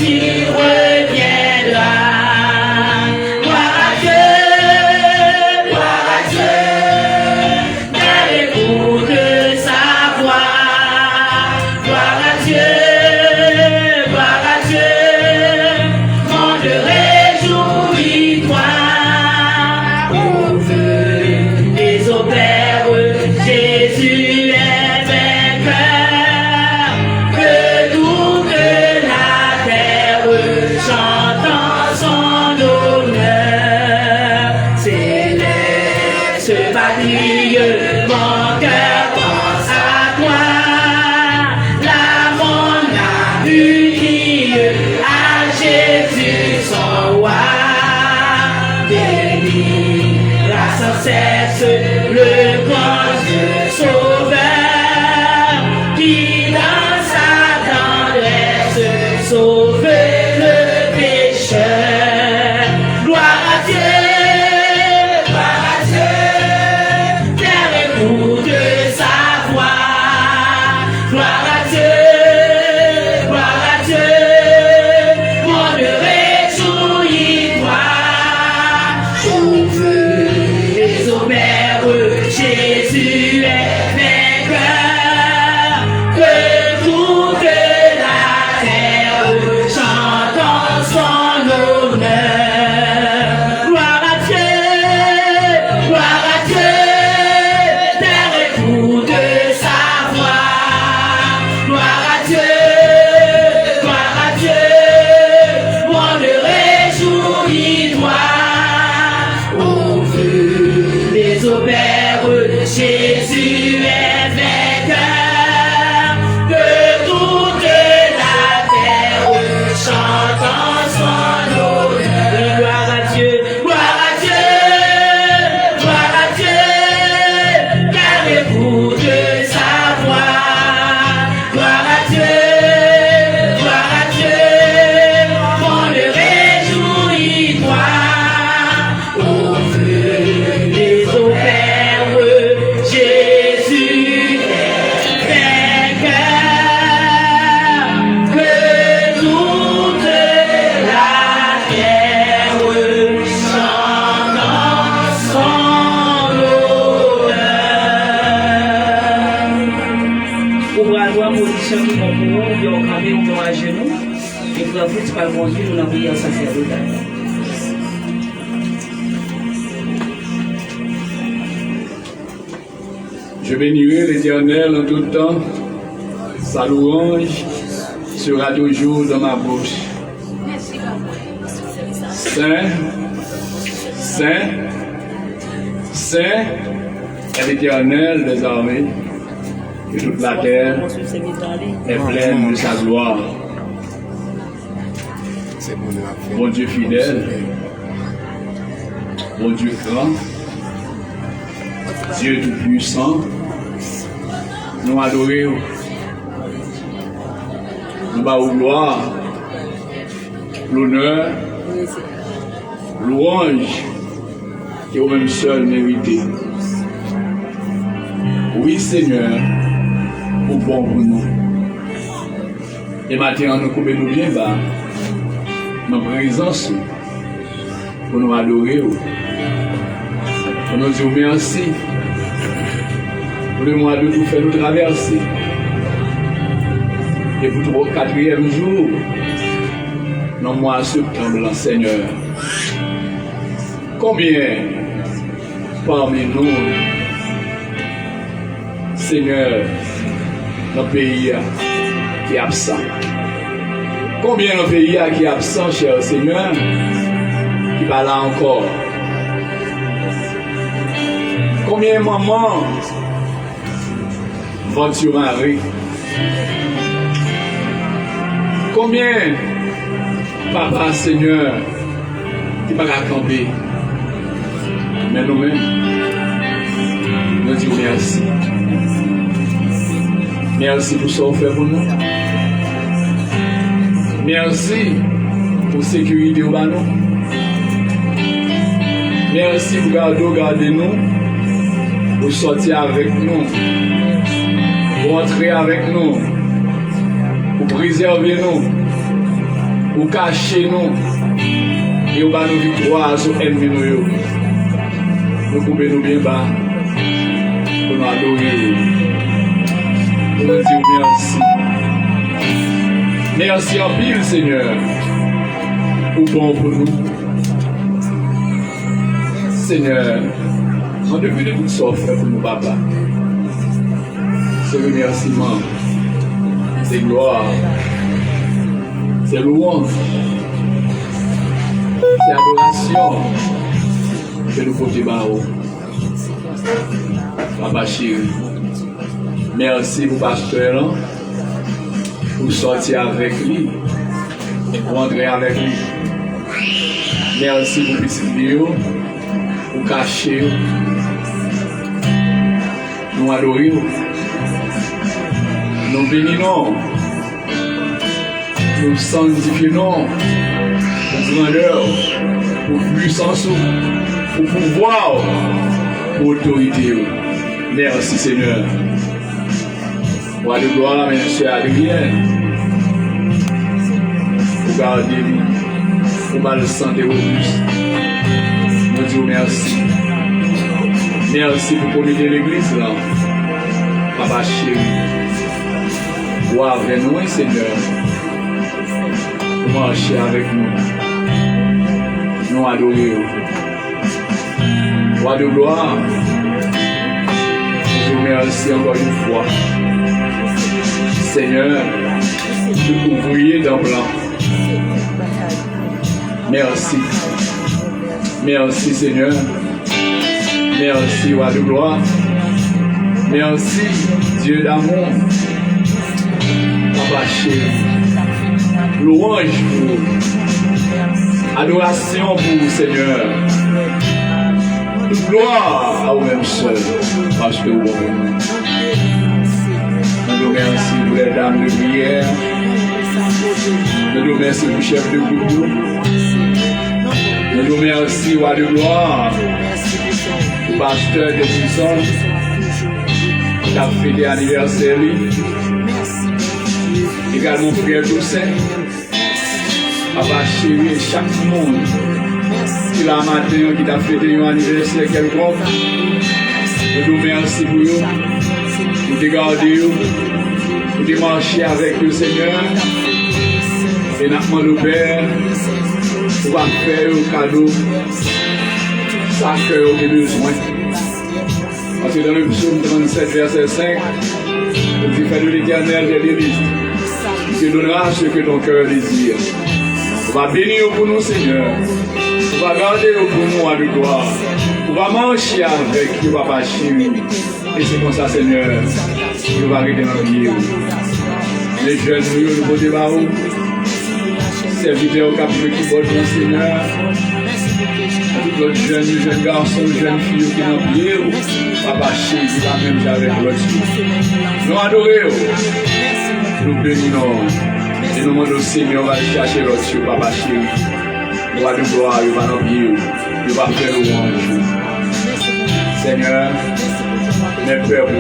il reviendra. Gloire à Dieu, car écoute sa voix. Gloire à Dieu, monde réjouis-toi. Ouvre les opères, Jésus est vainqueur. Que toute la terre chante en son honneur. Céleste patrie, mon cœur pense à toi. La monde a uni à Jésus son roi. Bénira sans cesse le grand Dieu sauveur qui dans sa tendresse sauve le pécheur. Gloire à Dieu, terre écoute sa voix. Gloire à Dieu, monde réjouis-toi. Ouvre les opères, Jésus est vainqueur. Que toute la terre chante en son honneur. Gloire à Dieu, terre écoute sa voix. Gloire à Dieu, monde réjouis-toi. Ouvre les opères, Jésus est vainqueur. Que toute la terre chante en son honneur. Gloire à Dieu, car écoute sa voix. Gloire à Dieu, monde réjouis-toi. Ouvre les opères, Jésus est vainqueur. Que toute la terre chante en son honneur. Ouvre la position qui vont pour vous, vous campez ou à genoux, et pour vous, tu vas conduire nous dans la prière sacerdotale. Je bénirai l'Éternel en tout temps. Sa louange sera toujours dans ma bouche. Saint, Saint, Saint est l'Éternel des armées, et toute la terre est pleine de sa gloire. Mon Dieu fidèle, mon Dieu grand, Dieu tout-puissant, nous adorons, nous bavons gloire, l'honneur, louange, et au même seul mérité. Oui Seigneur, au bon pour nous. Et maintenant nous coupons nous bien bas, nos présence, pour nous adorer, pour nous dire merci. Pour le mois de tout faire nous traverser. Et pour le 4e jour, dans le mois de septembre, Seigneur. Combien parmi nous, Seigneur, dans le pays qui est absent? Combien dans le pays qui est absent, cher Seigneur, qui va là encore? Combien de mamans vont sur Marie? Combien papa Seigneur qui va camper? Mais nous-mêmes, nous disons merci. Merci pour ce que vous faites pour nous. Merci pour la sécurité au bas nous. Merci pour garder nous, pour sortir avec nous, pour entrer avec nous, pour préserver nous. Ou cacher nous. Et ou va nous victoire sur l'ennemi nous. Nous coupons nous bien bas. Pour nous adorer. Pour nous dire merci. Merci en pile, Seigneur. Ou bon pour nous. Seigneur, on devait de tout ça faire pour nous, papa. C'est remerciement. C'est gloire. C'est louange. C'est adoration que nous portons. Papa chéri. Merci pour pasteur pour sortir avec lui et pour entrer avec lui. Merci pour petit Léo, pour cacher. Nous adorons. Nous bénissons. Nous sanctifions pour grandeur, pour puissance, pour pouvoir, pour autorité. Merci Seigneur. Roi de gloire, monsieur Adrien, pour garder lui, pour mal le santé robuste. Nous disons merci. Merci pour communiquer l'église là. Papa chéri. Roi avec nous, Seigneur. Pour marcher avec nous. Nous adorer. Roi de gloire. Nous merci encore une fois. Seigneur, de ouvrier d'un blanc. Merci. Merci Seigneur. Merci roi de gloire. Merci Dieu d'amour. Papa chéri. Louange pour vous. Adoration pour vous Seigneur. Gloire à vous-même seul. Parce que vous êtes. Nous remercions pour les dames de prière. Nous remercions pour le chef de groupe. Nous remercions, roi de gloire, le pasteur de Bison, qui a fait des anniversaires. Également, frère Toussaint, papa chéri, et chaque monde qui l'a matin, qui a fait un anniversaire quelconque. Nous remercions pour eux. Pour te garder, pour te marcher avec le Seigneur. Et nous demandons au Père pour faire un cadeau, ça cœur a besoin. Parce que dans le psaume 37, verset 5, il dit fais de l'Éternel des délices. Il te donnera ce que ton cœur désire. On va bénir pour nous, Seigneur. On va garder pour nous à de gloire. On va marcher avec le Papa chéri. Et c'est comme ça, Seigneur, nous va arrêter notre vie. Les jeunes, nous, le beau débat, serviteurs au cap de qui portent le Seigneur. Tous les jeunes garçons, jeunes filles qui n'ont prié, Papa chéri, qui va même avec l'autre. Nous adorons, nous bénissons. Et nous demandons au Seigneur, on va chercher l'autre, Papa chéri. Roi de gloire, il va nous prier, il va faire louange. Seigneur, mes pères,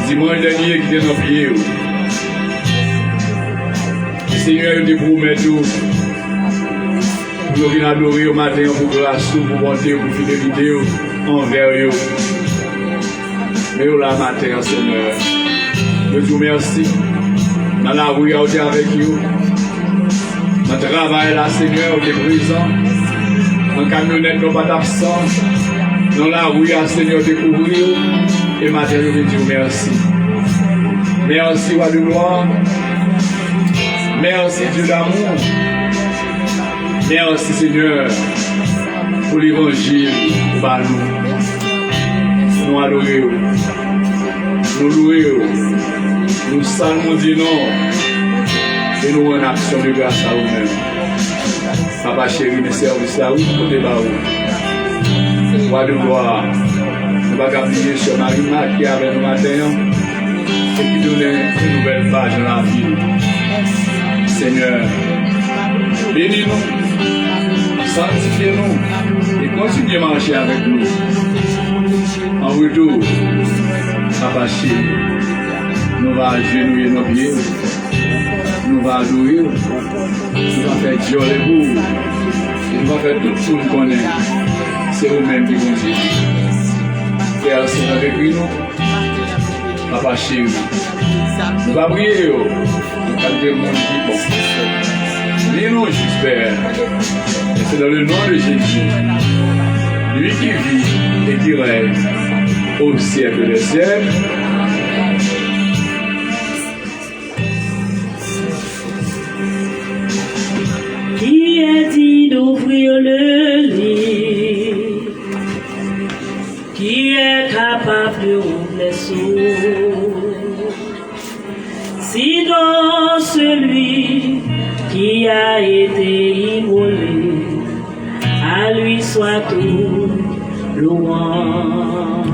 dimanche dernier qui était dans le pied. Seigneur, il te promet tout. Nous venons adorer au matin pour grâce, pour bonté, pour fidélité envers eux. Mais là, matin, Seigneur, je te remercie. Dans la rue, on est avec vous. Dans le travail, là, Seigneur, on est présent. Dans le camionnette, on n'est pas absent. Dans la rue, Seigneur, découvrir. Et matin, je veux dire merci. Merci, roi de gloire. Merci, Dieu d'amour. Merci, Seigneur, pour l'évangile par nous. Nous adorons. Nous louons. Nous saluons Dieu non. Et nous en action de grâce à vous-même. Papa chéri, mes services à vous, pour débat. Roi de gloire. Nous ne pouvons pas oublier sur Marima qui est avec nous matin et qui donne une nouvelle page dans la vie. Seigneur, bénis-nous, sanctifiez-nous et continuez à marcher avec nous. En retour, Papa chéri, nous allons agenouiller nos pieds, nous allons adorer, nous allons faire Dieu les vous, et nous allons faire tout le monde connaître. C'est vous-même qui vont dire. Père, c'est avec nous, Papa chéri. Nous allons prier, nous allons dire le monde qui est bon. Mais nous, j'espère, et c'est dans le nom de Jésus, lui qui vit et qui règne au siècle des siècles. Qui est dit d'ouvrir le lit? Qui est capable de rouvrir les seaux? Sinon celui qui a été immolé, à lui soit tout louange.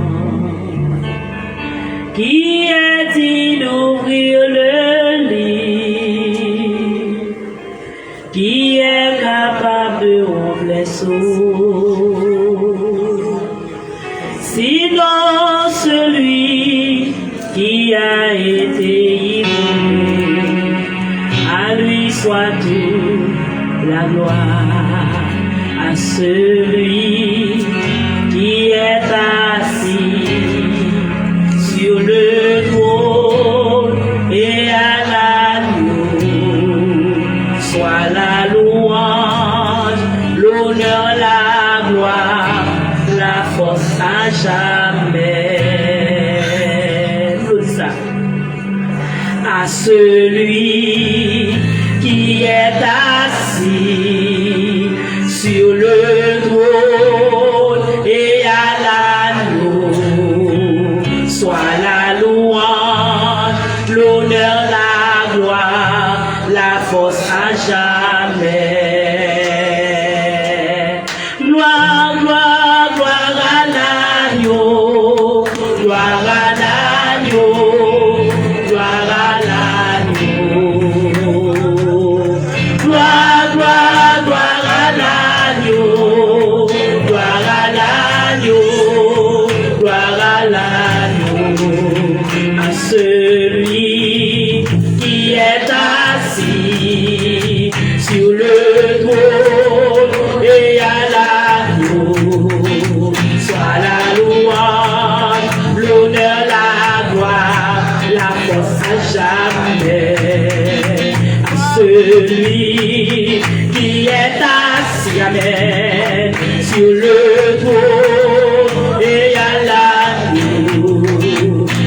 Qui est dit d'ouvrir le lit? Qui est capable de rompre les seaux? Sinon celui qui a été immolé, à lui soit toute la gloire. À celui qui est assis sur le trône et à l'agneau, soit la louange, l'honneur, la gloire, la force à jamais. Ça. À celui qui est assis sur le trône et à l'agneau, soit la louange, l'honneur, la gloire, la force à jamais. Gloire, gloire, gloire à l'agneau, gloire à l'agneau, gloire à l'agneau. Gloire, gloire, gloire à l'agneau, gloire à l'agneau, gloire à l'agneau. À celui qui est assis sur le trône et à l'agneau, soit la louange, l'honneur, la gloire, la force à jamais. À celui qui est assis, amen, sur le trône et à l'agneau,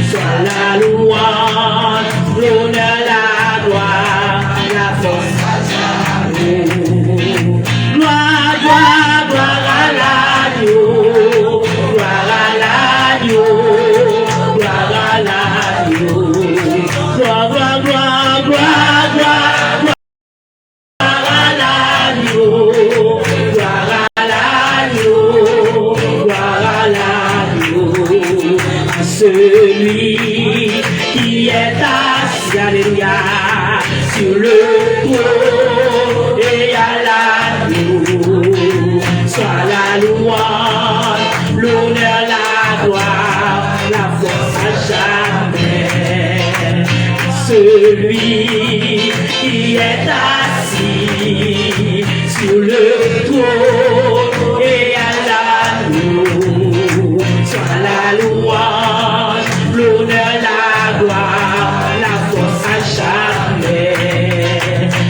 soit la louange, l'honneur, la gloire, la force à jamais. Gloire, gloire, gloire à l'agneau, gloire à l'agneau, gloire à l'agneau, gloire, gloire, gloire, gloire, gloire. Celui qui est assis, alléluia, sur le trône et à l'agneau, soit la louange, l'honneur, la gloire, la force à jamais. Celui qui est assis sur le trône et à l'agneau, soit la louange, l'honneur, la gloire, la force à jamais.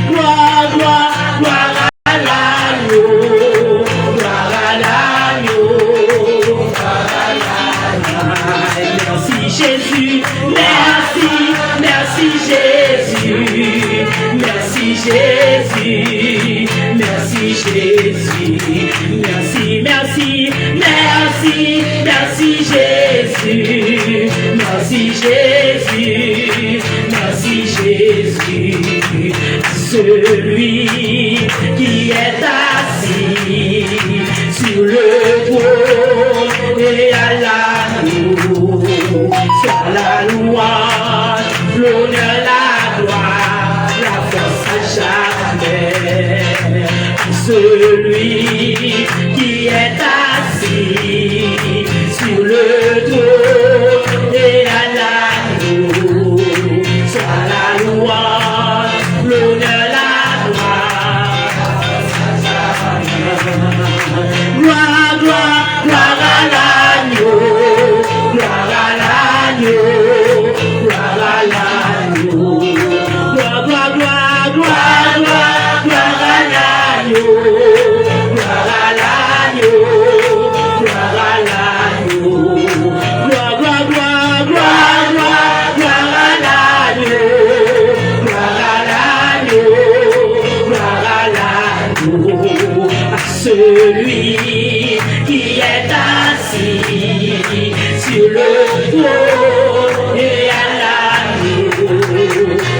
Gloire, gloire, gloire à l'agneau, gloire à l'agneau, gloire à l'agneau. Merci Jésus, merci, merci Jésus, merci Jésus, merci Jésus, merci, merci, merci, merci Jésus, merci Jésus, merci Jésus. Celui qui est assis sur le trône et à l'agneau, soit la louange, l'honneur, la gloire, la force à jamais. Celui qui est assis sur le trône et à l'agneau, soit la louange, celui qui est assis sur le trône et à l'agneau,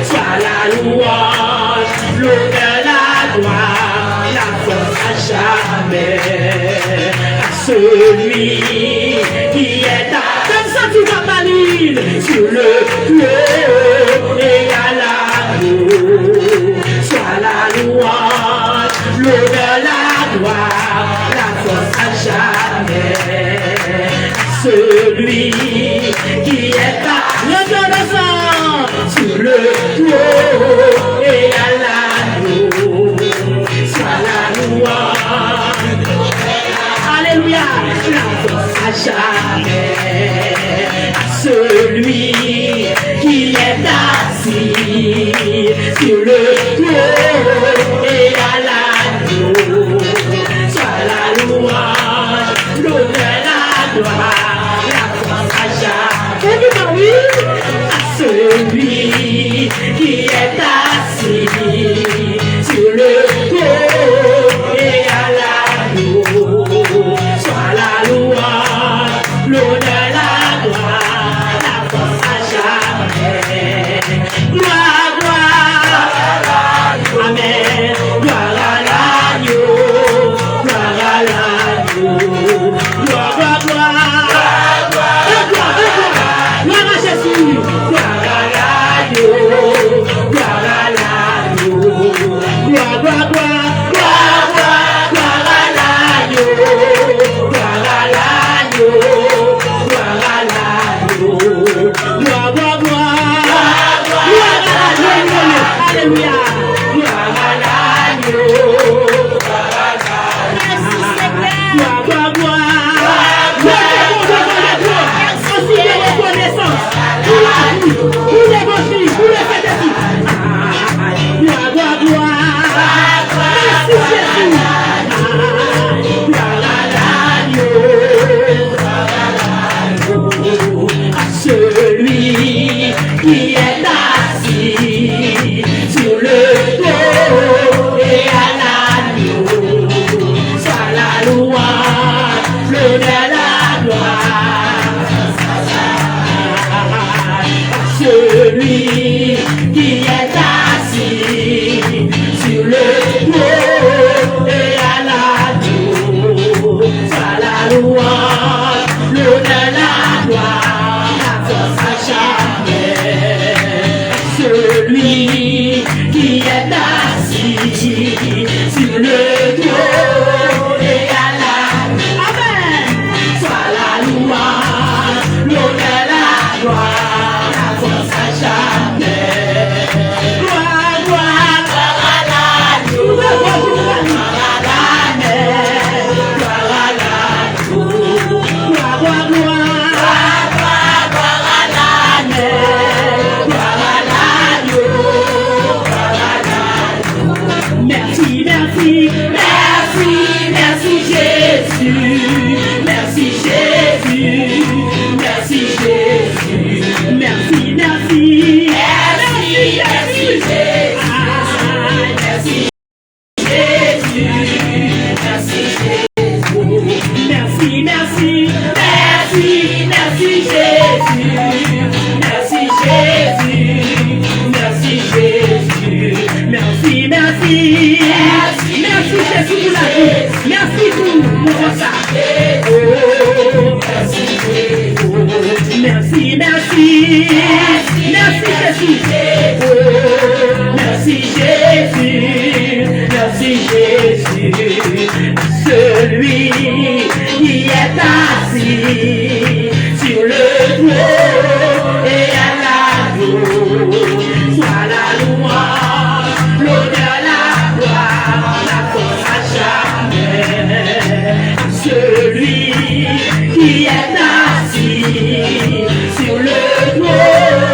soit la louange, l'honneur, la gloire, la force à jamais. À celui qui est assis sur le trône et à l'agneau, soit la louange, l'honneur, la gloire, la force à jamais. Celui qui est reconnaissant sur le trône et à l'agneau, soit la louange, alléluia, la force à jamais. Celui qui est assis sur le trône et à l'agneau, soit la louange, l'honneur, la gloire, la force à jamais. À celui qui est assis sur le trône et à l'agneau, soit la louange, l'honneur, la gloire. Gloire, gloire, amen. Gloire à l'agneau, gloire à l'agneau, gloire, gloire, gloire, gloire à Jésus, gloire à l'agneau, gloire à l'agneau, gloire, gloire, gloire, gloire à l'agneau, gloire à l'agneau, gloire à l'agneau, gloire, gloire, gloire. Alléluia, gloire à l'agneau, gloire, gloire, gloire, aussi de reconnaissance, pour l'évangile, pour le fait de vie. Gloire, gloire, gloire, merci Jésus. Gloire à l'agneau, à celui qui est assis sur le trône et à l'agneau, soit la louange, l'honneur, la gloire. Celui qui est assis sur le trône et à l'agneau, soit la louange, l'honneur, la gloire, la force à jamais. Celui qui est assis sur le trône et à l'agneau, amen, soit la louange, l'honneur, la gloire, la force à jamais. Gloire, gloire, gloire à l'agneau, gloire à l'agneau, gloire à l'agneau, gloire, gloire, gloire à l'agneau, gloire à l'agneau. Merci, merci, merci, merci Jésus, merci Jésus, merci Jésus, merci, merci, merci, merci Jésus, merci Jésus, merci Jésus, merci, merci, merci, merci Jésus, merci Jésus, merci Jésus, merci, merci, merci Jésus pour la vie, merci pour mon ça. Oh, merci, merci, merci, merci Jésus. Oh, merci Jésus, merci Jésus, celui qui est assis sur le trône et à l'agneau, soit la louange, l'honneur, la gloire, la force à jamais. Celui qui est assis sur le trône,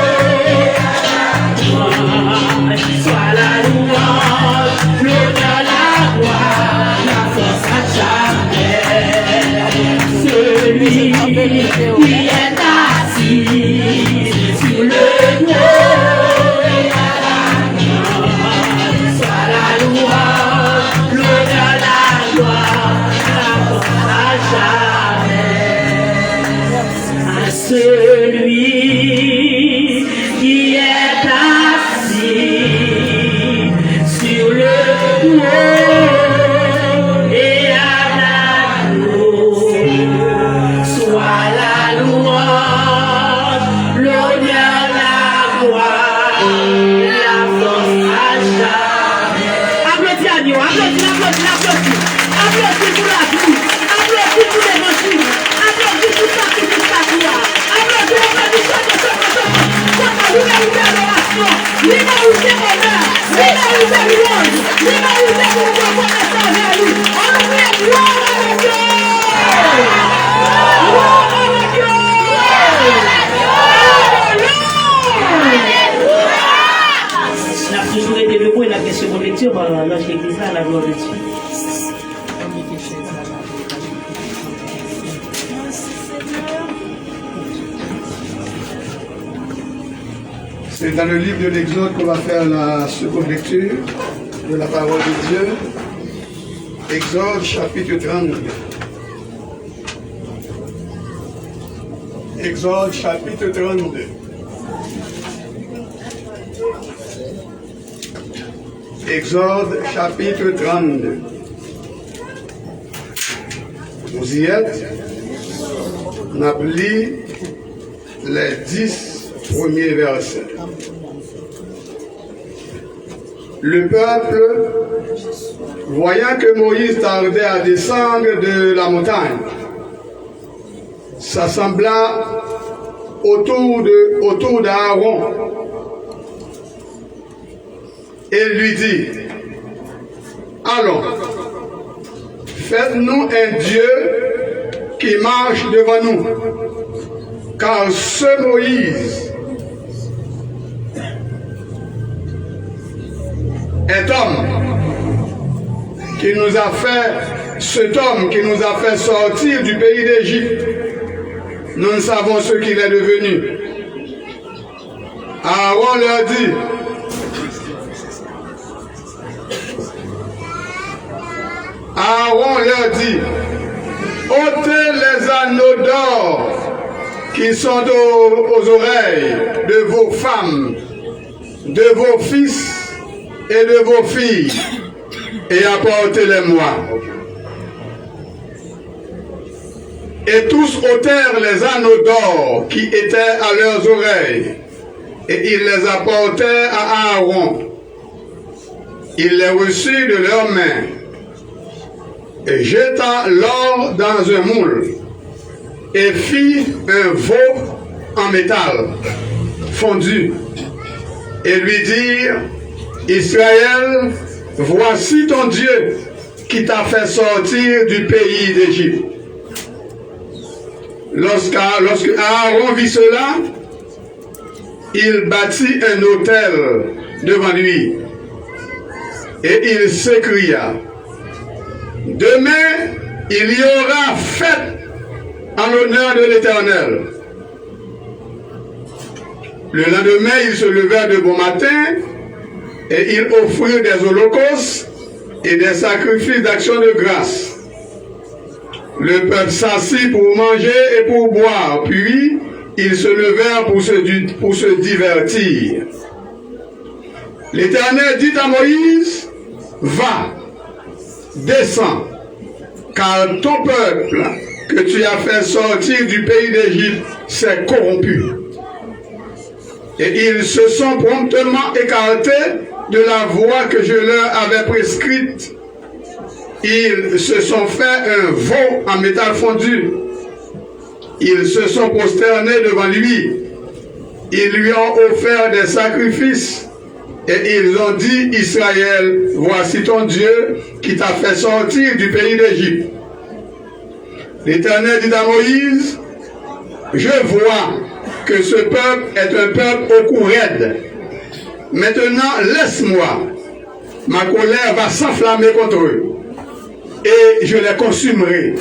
soit la louange, l'honneur, la gloire, la force à jamais. Celui et à la soit la louange, l'honneur, la gloire, la force à jamais. Applaudis à Dieu, applaudis. Applaudis pour la vie, applaudis pour l'évangile, applaudis pour ça, pour ta gloire. Applaudis, l'humanité adoration, l'humanité honneur, l'humanité louange, l'humanité pour nous reconnaître envers lui. On nous dit gloire à Dieu! Gloire à Dieu! On a toujours été debout et la question de lecture, l'ange l'église à la gloire de Dieu. C'est dans le livre de l'Exode qu'on va faire la seconde lecture de la parole de Dieu. Exode chapitre 32. Exode chapitre 32. Exode chapitre 32. Vous y êtes? On a lu les 10 premiers versets. Le peuple, voyant que Moïse tardait à descendre de la montagne, s'assembla autour d'Aaron et lui dit: allons, faites-nous un Dieu qui marche devant nous, car ce Moïse cet homme qui nous a fait sortir du pays d'Égypte, nous ne savons ce qu'il est devenu. Aaron leur dit: ôtez les anneaux d'or qui sont aux oreilles de vos femmes, de vos fils et de vos filles, et apportez-les-moi. Et tous ôtèrent les anneaux d'or qui étaient à leurs oreilles, et ils les apportèrent à Aaron. Il les reçut de leurs mains, et jeta l'or dans un moule, et fit un veau en métal fondu, et lui dirent: Israël, voici ton Dieu qui t'a fait sortir du pays d'Égypte. Lorsque Aaron vit cela, il bâtit un autel devant lui et il s'écria: demain, il y aura fête en l'honneur de l'Éternel. Le lendemain, ils se levèrent de bon matin et ils offrirent des holocaustes et des sacrifices d'action de grâce. Le peuple s'assit pour manger et pour boire, puis ils se levèrent pour se divertir. L'Éternel dit à Moïse: va, descends, car ton peuple que tu as fait sortir du pays d'Égypte s'est corrompu. Et ils se sont promptement écartés de la voie que je leur avais prescrite. Ils se sont fait un veau en métal fondu. Ils se sont prosternés devant lui. Ils lui ont offert des sacrifices. Et ils ont dit: Israël, voici ton Dieu qui t'a fait sortir du pays d'Égypte. L'Éternel dit à Moïse: je vois que ce peuple est un peuple au cou raide. Maintenant, laisse-moi. Ma colère va s'enflammer contre eux. Et je les consumerai.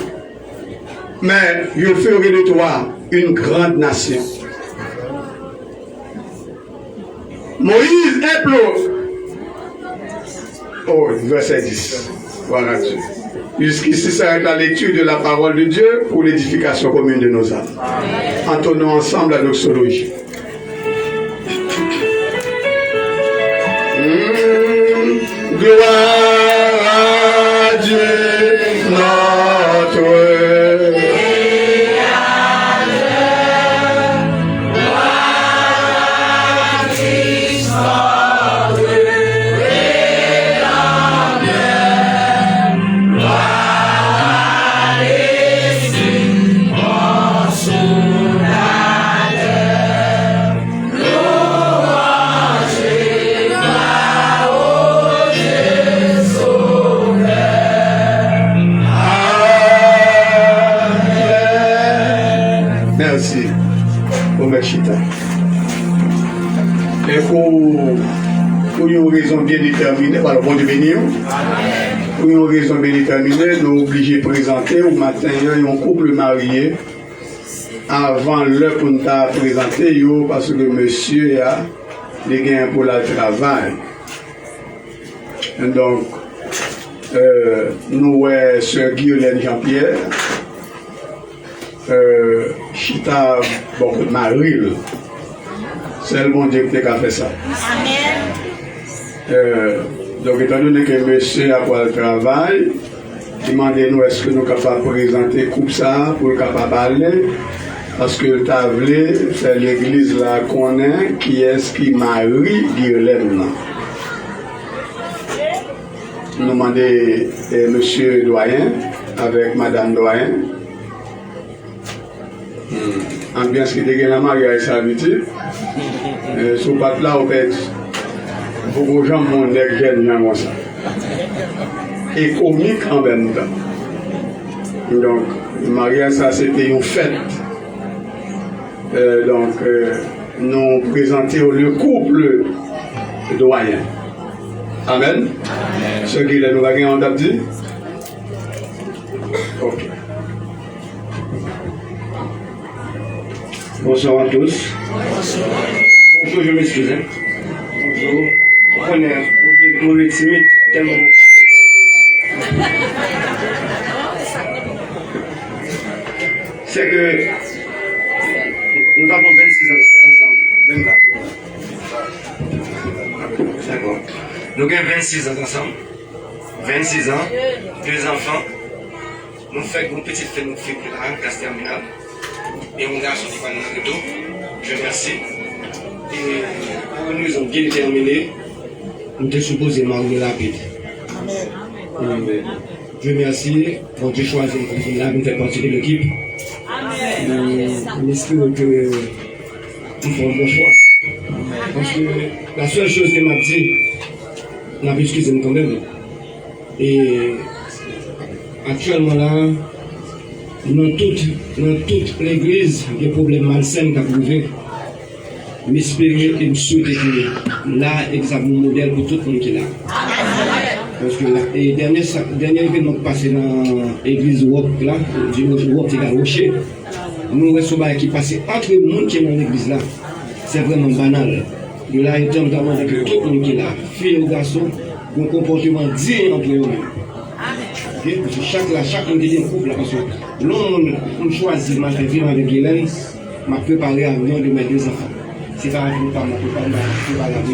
Mais je ferai de toi une grande nation. Moïse implore. Oh, verset 10. Voilà Dieu. Jusqu'ici s'arrête la lecture de la parole de Dieu pour l'édification commune de nos âmes. Entonnons ensemble la doxologie. Gloire déterminée par le bon Dieu béni. Pour une raison bien déterminée, nous sommes obligés de présenter au matin un couple marié avant l'heure pour nous présenter parce que monsieur a des gains pour le travail. Donc, nous, Sœur Guiolaine Jean-Pierre, Chita, beaucoup de Maril. C'est le bon Dieu qui a fait ça. Donc, étant donné que monsieur a pour le travail, demandez-nous est-ce que nous sommes capables de présenter comme ça pour capable aller. Parce que le tablé, c'est l'église là qu'on est, qui est-ce qui marie Guiolaine. Nous demandons monsieur Doyen avec madame Doyen. Ambiance qui dégaine la mariage, ça habitude. Sous pas là, au fait, beaucoup de gens m'ont dit que j'aime comme ça. Et comique en même temps. Donc, le mariage, ça c'était une fête. Donc, nous présentons le couple doyen. Amen. Ce qui est nous avons dit. Ok. Bonsoir à tous. Bonjour, je m'excuse. Bonjour. On est timide tellement. C'est que nous avons 26 ans ensemble. 24. D'accord. Nous avons 26 ans ensemble. 26 ans, 2 enfants. Nous faisons une petite fille, en classe terminale. Et mon garçon qui va dans le dos. Je remercie. Et pour nous, nous avons bien déterminé. Nous sommes supposés marier rapide. Amen. Je remercie. Quand Dieu choisit une là, nous faisons partie de l'équipe. J'espère que nous ferons le bon choix. Parce que la seule chose qu'il m'a dit, on a pu excuser quand même. Et actuellement là, dans toute l'église, il y a des problèmes malsains qui ont prouvé. M'espérer et me souhaiter que là, exactement un modèle pour tout le monde qui est là. Parce que le dernier événement passé dans l'église Wok, là, du Wok qui est à Rocher, nous recevons qui passe entre le monde qui est dans l'église là. C'est vraiment banal. De là, il est notamment que tout le monde qui est là, filles ou garçons, ont un comportement digne entre eux-mêmes. Chaque monde qui est un couple là, parce que l'homme, on choisit, ma fait vivre avec Hélène, m'a préparé à venir de mes 2 enfants. C'est pas la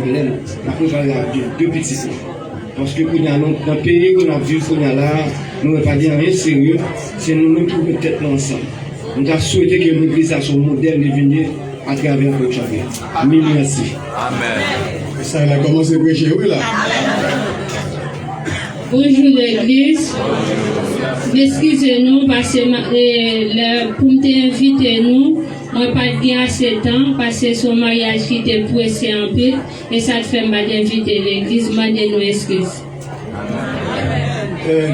Hélène, m'a préparé à 2 petits. Parce que dans le pays qu'on a vu, nous ne pas dire rien sérieux, c'est nous qui pouvons être ensemble. Nous avons souhaité que l'église soit un modèle de venir à travers le champion. Mille merci. Amen. Ça, il a commencé à prêcher, oui, là. Bonjour l'église. Excusez-nous parce que pour m'inviter nous, on n'a pas bien assez de temps parce que son mariage qui était pressé en peu et ça te fait mal d'inviter l'église, demandez-nous excuses.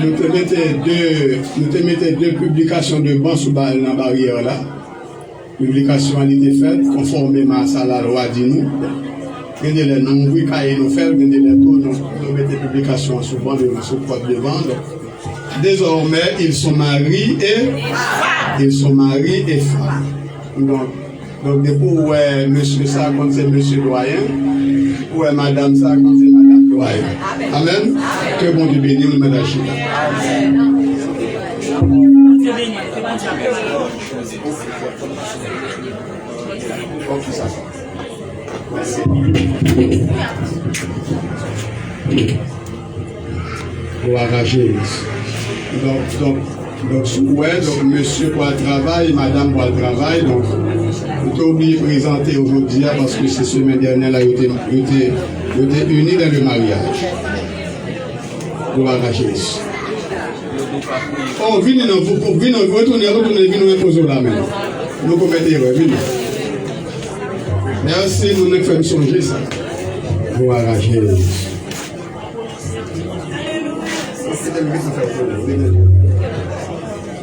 Nous te mettons 2 publications de banc sur la barrière là. Publication a été faite conformément à la loi dit nous. Regardez les noms, oui, quand nous faisons, regardez les taux, nous mettons publication souvent sur le code de vente. Désormais, ils sont mariés et femmes. Donc depuis monsieur ça quand c'est monsieur doyen, ou madame ça quand c'est madame doyen. Amen. Que bon Dieu bénisse le ménage. Merci. Gloire à Jésus. Donc, monsieur pour le travail, madame pour le travail, donc, nous sommes obligés de présenter aujourd'hui parce que c'est semaine dernière, là, ils étaient unis dans le mariage. Gloire à Jésus. Oh, venez, retournez, venez nous reposer là même. Nous commettons, venez. Merci, nous nous faisons songer ça. Gloire à Jésus.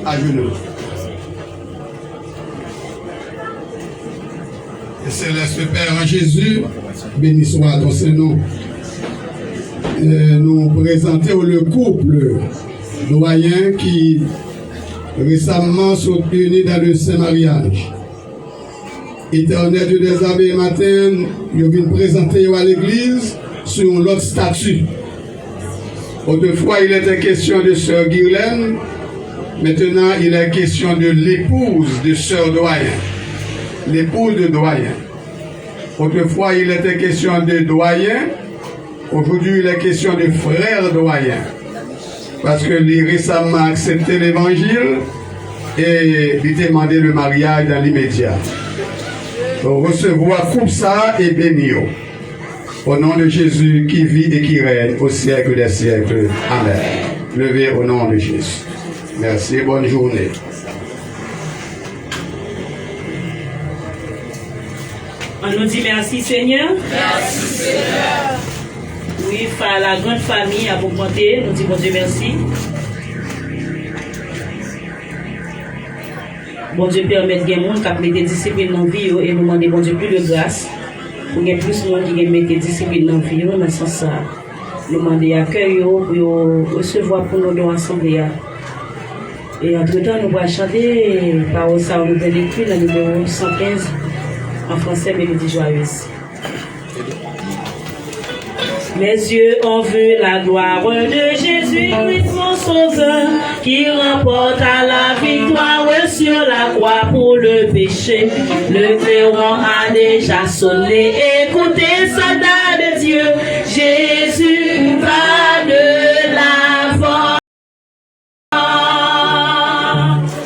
À genoux. Et Céleste Père en Jésus, béni soit ton Saint-Nom. nous présenter le couple doyen qui récemment sont unis dans le Saint-Mariage. Éternel Dieu des armées et matin, je viens présenter à l'église sur l'autre statut. Autrefois, il était question de sœur Guirlaine. Maintenant, il est question de l'épouse de sœur doyen. L'épouse de doyen. Autrefois, il était question de doyen. Aujourd'hui, il est question de frère doyen. Parce que lui récemment accepté l'évangile et lui demandé le mariage dans l'immédiat. Donc, recevoir comme ça et bénir. Au nom de Jésus qui vit et qui règne au siècle des siècles. Amen. Levez au nom de Jésus. Merci, bonne journée. On nous dit merci Seigneur. Merci Seigneur. Oui, la grande famille a augmenté. Nous dit bon Dieu merci. Bon Dieu permet de gagner monde qui a mis des disciplines dans la vie et nous demandons bon Dieu plus de grâce. Pour qu'il y ait plus de monde qui met des disciplines dans la vie, dans ce sens ça. Nous demandons accueil pour recevoir pour nous dans l'assemblée. Et entre-temps, nous allons chanter par ça, nous allons écrire le numéro 115 en français, Mélodie joyeuse. Mes yeux ont vu la gloire de Jésus-Christ, mon sauveur, qui remporte à la victoire sur la croix pour le péché. Le clairon a déjà sonné. Écoutez, soldats de Dieu, Jésus va de l'avant.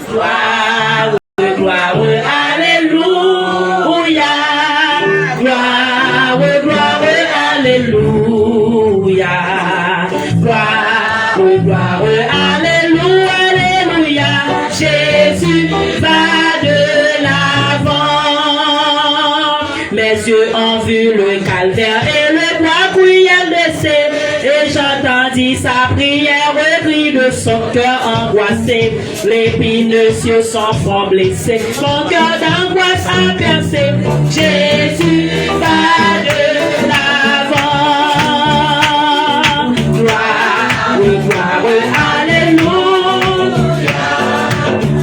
Gloire, gloire, alléluia. Gloire, gloire, alléluia. Gloire, alléluia, alléluia. Jésus va de l'avant. Mes yeux ont vu le calvaire et le bois cruel laissé. Et j'entendis sa prière, le cri de son cœur angoissé. L'épineux cieux son front blessé. Mon cœur d'angoisse a percé. Jésus va de l'avant. Gloire, alléluia.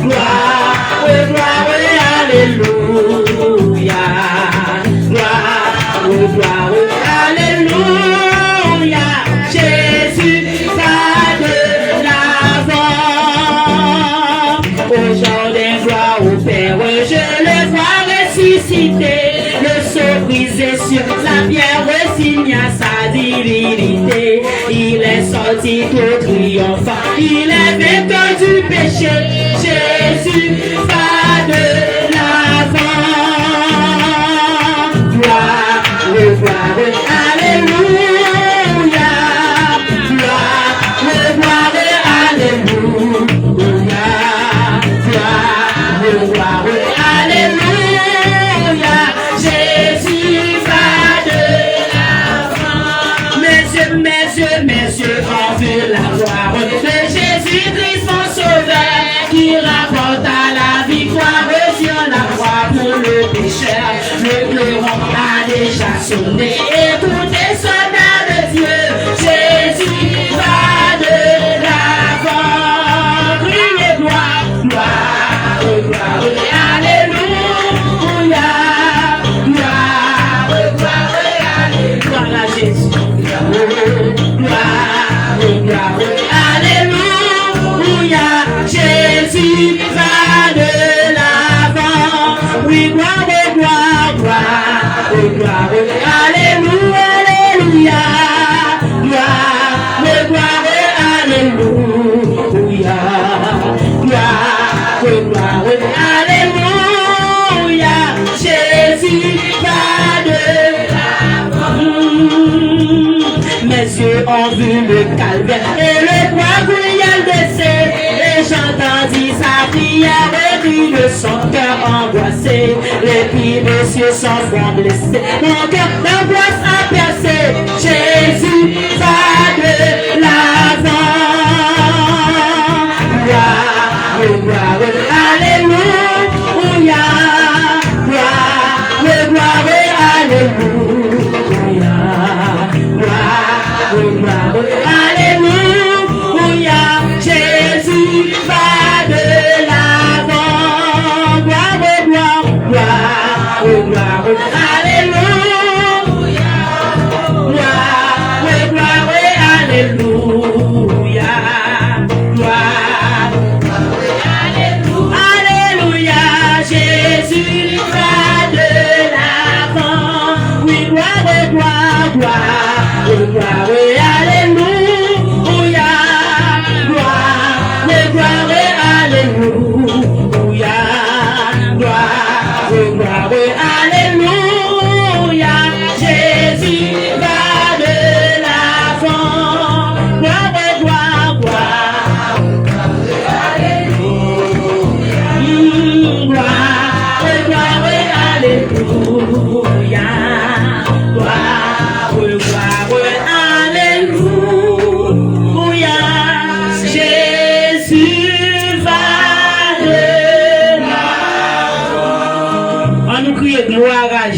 Gloire, alléluia. Gloire, alléluia. Jésus va de l'avant. Au jardin, gloire au Père, je le vois ressusciter. Le sceau brisé sur la pierre signe à sa divinité. Il est sorti tout triomphant, il est vainqueur du péché. Jésus va de l'avant. Gloire, alléluia. Gloire, alléluia. Gloire, alléluia. Jésus va de l'avant. Mes yeux ont vu la gloire de Jésus-Christ, mon sauveur, qui rapporte à la victoire sur la croix pour le pécheur. Le clairon a déjà sonné. Écoutez, soldats de Dieu, Jésus va de l'avant. Criez gloire, gloire, gloire, alléluia. Gloire, gloire, alléluia. Gloire à Jésus. Gloire, alléluia. Jésus va de l'avant. Oui, gloire, gloire, gloire, alléluia, alléluia. Gloire, alléluia. Gloire, alléluia. Jésus va de l'avant. Mes yeux ont vu le calvaire et le bois cruel baissé. Et j'entendis sa prière, le cri de son cœur angoissé. Les pieds des cieux sont front blessé. Mon cœur d'angoisse a percé. Jésus va de l'avant. Gloire, alléluia. Gloire, alléluia. Gloire,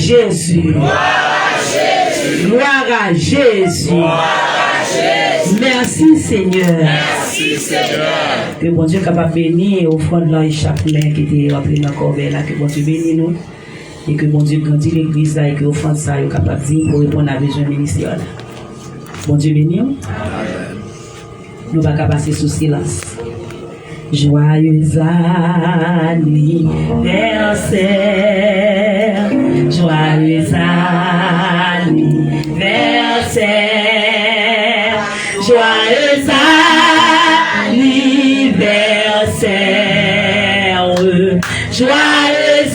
Jésus. Gloire à Jésus. Merci Seigneur. Que bon Dieu capable de bénir au fond de la chapelet qui était rempli dans le corbeille là. Que bon Dieu bénisse nous. Et que bon Dieu grandit l'église là et que au fond de ça, il est capable de dire pour répondre à besoin ministériel. Bon Dieu bénisse nous. Nous ne pouvons pas passer sous silence. Joyeux anniversaire, joyeux anniversaire, joyeux anniversaire, joyeux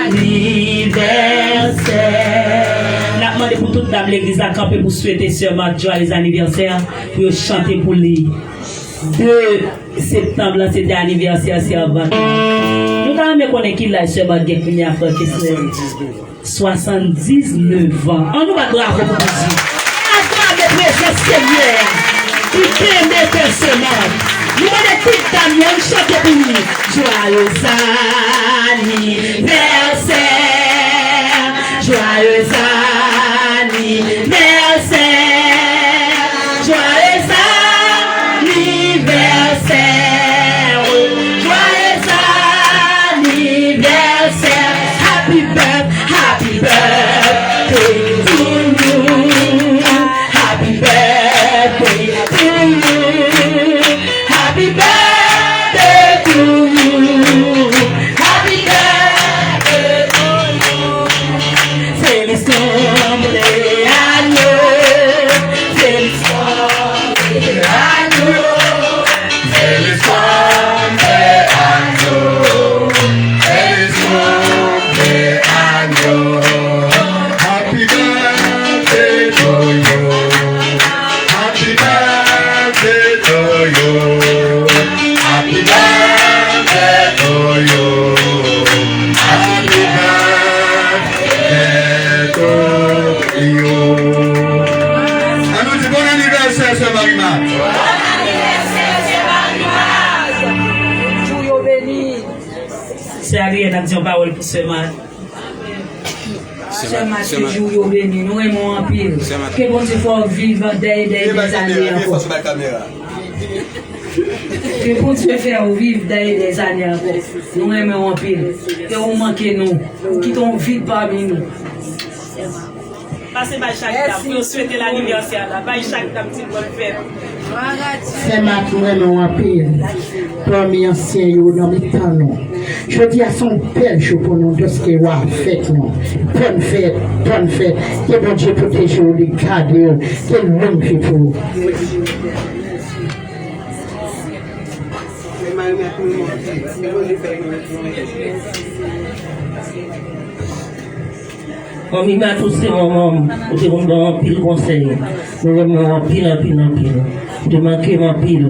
anniversaire. N'a demandé pour toute dame l'église à camper pour souhaiter seulement joyeux anniversaire, pour chanter pour lui. 2 septembre, c'était l'anniversaire, c'est avant. Nous avons connu qu'il a seulement des premières fois qui sont 79 ans. On nous va bravo pour Dieu. Acclamez le Seigneur. Il crée des personnes. Nous avons des dames, chanter pour lui. Joyeux anniversaire. Joyeux anniversaire. Joyeux anniversaire, joyeux anniversaire, happy birthday to you, happy birthday to you, happy birthday to you, happy birthday to you, feliz cumpleaños, feliz cumpleaños. Feliz cumpleaños, feliz cumpleaños. Happy birthday to you, happy birthday to you, happy birthday to you, happy birthday to you. À nous dit bon anniversaire, Sœur Marie-Marc. C'est Ariel qui a dit une parole pour ce matin. Ce matin, jour béni, nous aimons en pile. Que bon Dieu faut vivre des années encore. Que bon Dieu faire vivre des années encore. Nous aimons en pile. Que vous manquez nous. Quittons vite parmi nous. Passez par chaque dame pour souhaiter l'anniversaire. Par chaque dame, petite bonne fête. C'est ma vraiment un pire. Parmi anciens, il y a des talons. Je dis à son père, je pour nous de ce qu'il a fait. Bonne fête, bonne fête. Que bon Dieu protège les cadres. Que le monde fait pour vous. On m'y met tous ces moments où je me donne un pile conseil. Nous avons un pile. De manquer un pile.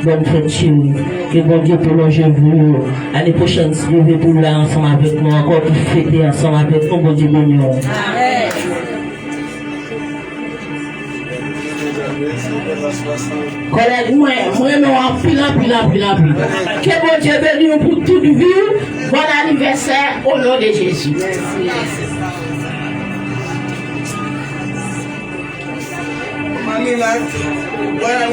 Bonne fête chez nous. Que bon Dieu prolonge vous. L'année prochaine, si vous voulez pour là ensemble avec nous, encore pour fêter ensemble avec nous, bon Dieu béni. Collègue, moi, en pile. Que bon Dieu béni pour toute vie. Bon anniversaire au nom de Jésus. Voilà,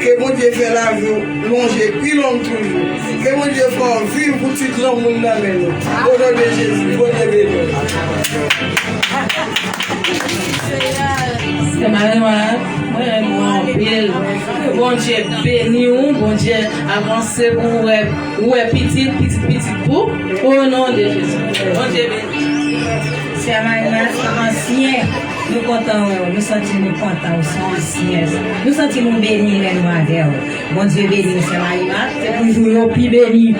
que mon Dieu fait la vie, longer, puis long toujours. Que mon Dieu fait vivre pour tout le monde dans le monde. Au nom de Jésus, bon Dieu béni. C'est Marie-Marc, moi en pile. Bon Dieu béni, bon Dieu avance pour ouais petit pour au nom de Jésus. Bon Dieu béni. C'est Marie-Marc, ancien. Nous comptons, nous sentons contents, nous sommes anciens. Nous sentons bénis les noirs. Bon Dieu béni, c'est Marie-Marc. C'est toujours plus béni.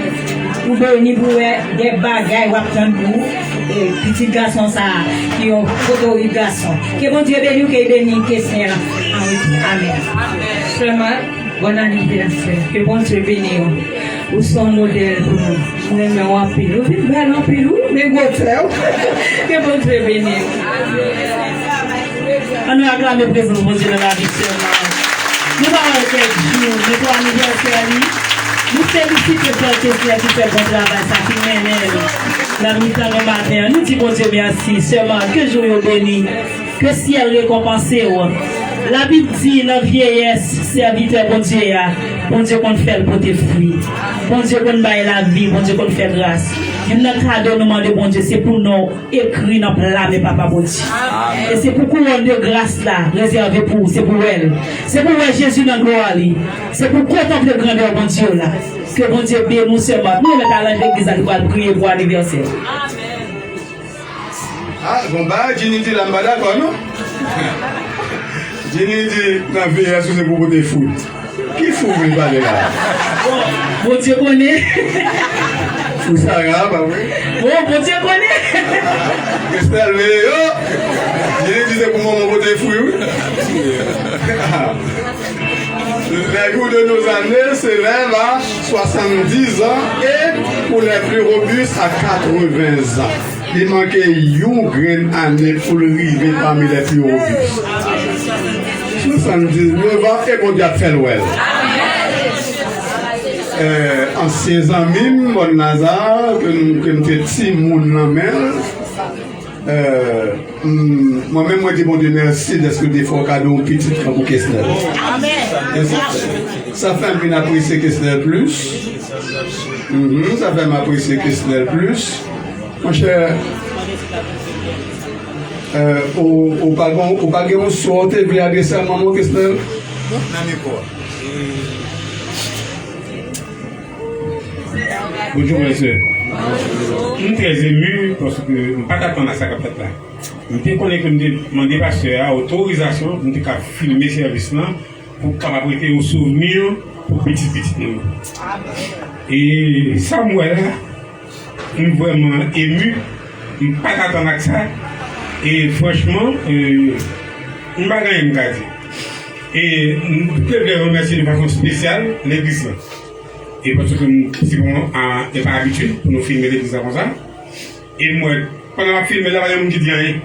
Pour bénir pour des bagailles, ou apprendre pour petits garçons ça, qui ont photo de garçons. Que bon Dieu béni, que béni, que c'est là. Amen. Seulement, bon anniversaire. Que bon Dieu béni. Où sont modèles pour nous? Nous aimons en pile. Nous vivons bien en pile. Mais bon Dieu. Que bon Dieu béni. On nous acclame le président de la vie. Nous allons faire jour, notre anniversaire. Nous félicitons Paul Kessler qui fait bon travail, ça qui mène la mi-temps le matin. Nous disons bon Dieu merci, seulement que jour est béni, que ciel récompense. La Bible dit, la vieillesse, serviteur bon Dieu, bon Dieu qu'on fait le côté fruit, bon Dieu qu'on baille la vie, bon Dieu qu'on fait grâce. Il y a un cadeau de bon Dieu, c'est pour nous écrire dans la mais papa bon Dieu. Et c'est pour couronne de grâce là, réservé pour, c'est pour elle. C'est pour Jésus dans la gloire. C'est pour contempler le grandeur bon Dieu là. Que bon Dieu bénisse nous seulement. Nous mettons à l'église à prier pour l'anniversaire. Ah, bon bah, Jenny dit là, d'accord, non? Jenny dit, la vieillesse, c'est pour des fous. Qui fout vous parler là? Bon Dieu connaît. Fou ça, bah oui. Bon Dieu connaît. Christelle, oh! Jenny dit, c'est pour moi, mon côté fou, oui. Les goûts de nos années s'élèvent à 70 ans et pour les plus robustes à 80 ans. Il manquait une grande année pour le river parmi les plus robustes. 79 ans et bon Dieu a fait l'ouel. Anciens amis, mon Nazar, que nous étions petits, mon amène. Moi-même, moi, je dis bon Dieu merci de ce que des fois, cadeau petit comme pour Kessler. Ça fait un peu apprécier Kessler plus. Ça fait m'apprécier Kessler plus. Mon cher, au Pagon, soit tu veux adresser à maman Kessler? Bonjour, monsieur. Je suis très ému parce que je ne peux pas attendre à ça comme ça. Je connais que mon dépasseur a autorisation de filmer ce service-là pour capable un souvenir pour petit. Et Samuel, je suis vraiment ému. Je ne peux pas attendre à ça. Et franchement, je ne peux pas gagner une carte. Et je voudrais remercier de façon spéciale l'église. Et parce que nous n'est pas habitué pour nous filmer l'église comme ça. Et moi, pendant le film, là, il y a des gens qui disent rien.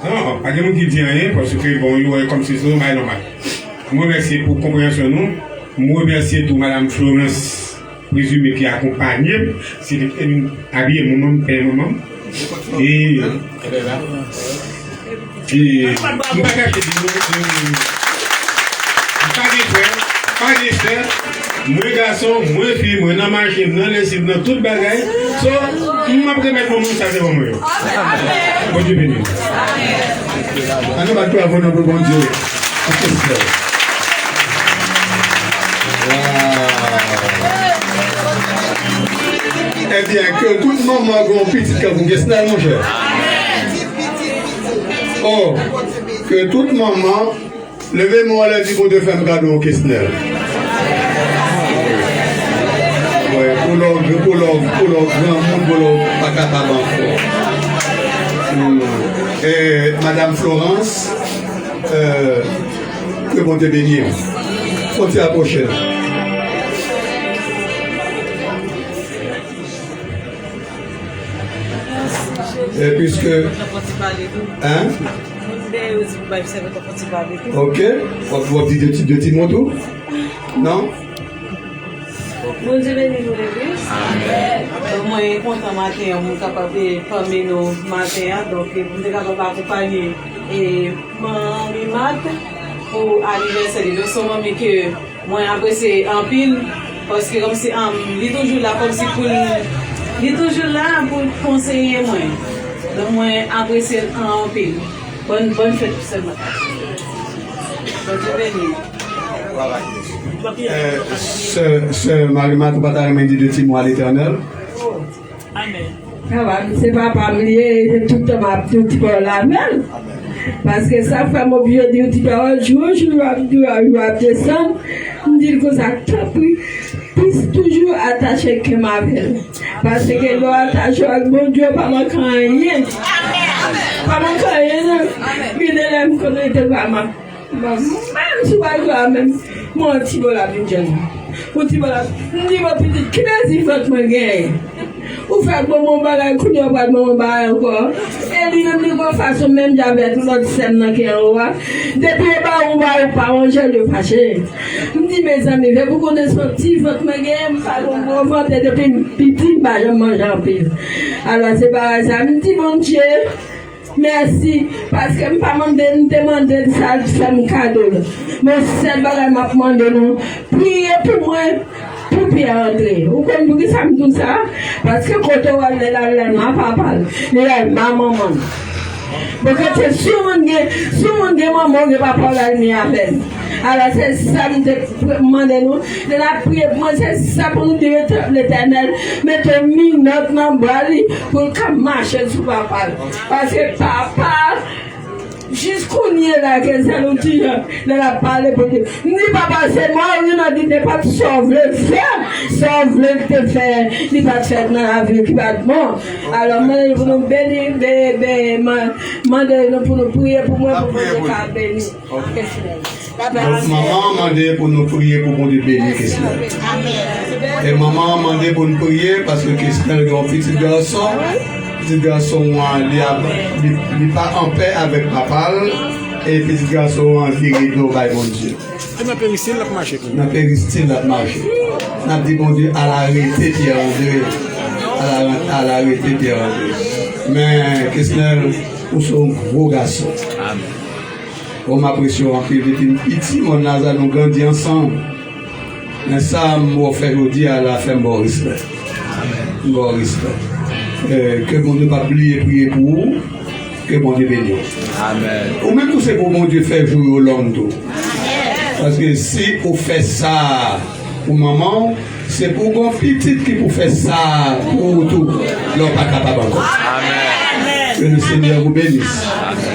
Non, pas des gens qui disent rien parce que bon, il y a comme si c'est normal. Moi, merci pour la compréhension. Moi, merci pour Mme Florence, présumée qui accompagne. C'est habillé mon maman. Et. Pas des frères. Moi garçon, moi fille, moi dans la machine, dans les cibles, dans toute bagaille. So, je vais mettre mon monde, ça c'est pour moi. Bon Dieu béni. Nous va tout avoir notre bon Dieu. Eh bien, que tout le monde m'a grand petit quand vous Kessler, mon cher. Oh, que toute maman, levez-moi là, dit bon Dieu, faire un cadeau au Kessler. Pour leur grand monde, pour leur pas et Madame Florence, que bon te bénir. Faut te approcher. Et puisque. Hein? Ok. On va dire de petits motos? Non? Bon Dieu bénisse nous l'église. Moi, je suis content matin, je suis capable de former nos matins, donc je suis capable d'accompagner Maman Mat pour l'anniversaire de son maman que moi apprécie en pile parce que comme si il est toujours là comme si pour conseiller moi. Donc moi apprécie en pile. Bonne fête pour ce matin. Bon Dieu bénisse. Sœur Marie-Mat, tu vas t'arrêter de petits mots à l'Éternel. Amen. C'est pas parler tout le temps à tout petit peu la même. Parce que ça fait mon vieux dire tu vas un jour, je vais descendre, me dire que ça t'a pris. Puis toujours attaché que ma belle. Parce que l'on attache avec mon Dieu, pas manquer rien. Pas manquer rien. Mais de l'aime qu'on était pas mal. Même si je même mon petit bol à Binjan. Mon petit bol à. Dis ma petite, qu'est-ce qu'il faut que je gagne? Ou faire bon mon bagage, qu'on y a pas de mon bagage encore. Et lui de façon même j'avais tout l'autre scène qui est en haut. Depuis on va pas manger le fâché. Je me dis mes amis, vous connaissez son petit votre magasin, pas bon vente depuis petit bah je mange en pile. Alors c'est pas ça, me dit mon Dieu. Merci, parce que je ne pas demander ça, faire un cadeau. Mais c'est bagage m'a demandé nous. Priez pour moi, pour Pierre André. Vous comprenez ça, me dit ça? Parce que quand on va aller là, ma papa, là, ma maman. Parce que c'est souvent que maman ne va pas parler à peine. Alors c'est ça que je demande nous. De la prière, moi c'est ça pour nous dire l'éternel. Mettez une note dans le bras pour qu'on marche sur papa. Parce que papa, jusqu'où il est là, que ça nous dit, de la parler pour dire. Ni papa, c'est moi, il m'a dit, ne pas sauver le faire, sauve le te faire, il va te faire dans la vie qui va être bon. Alors, moi, pour nous bénir, pour nous prier pour moi, pour nous bénir. Donc, maman m'a demandé pour nous prier pour nous bénir Christelle. Et maman m'a demandé pour nous prier parce que Christelle est un petit garçon. Petit garçon, il n'est pas en paix avec papa. Et petit garçon, il est rideau by mon Dieu. On a péristyle la marché. On a péristyle la marché. On a dit mon Dieu à l'arrêter Pierre André. À l'arrêter Pierre André. Mais Christelle, nous sommes gros garçons. Amen. On m'apprécie en fait depuis petit, mon Nazar nous grandit ensemble. Mais ça, moi, fait aujourd'hui à la fin, bon respect. Amen. Bon respect. Que mon Dieu va prier pour vous, que mon Dieu bénisse. Amen. Ou même tout c'est pour mon Dieu faire jouer au long dos. Parce que si vous faites ça pour maman, c'est pour mon petit qui vous fait ça pour tout. L'on pas capable encore. Amen. Que le Seigneur vous bénisse. Amen.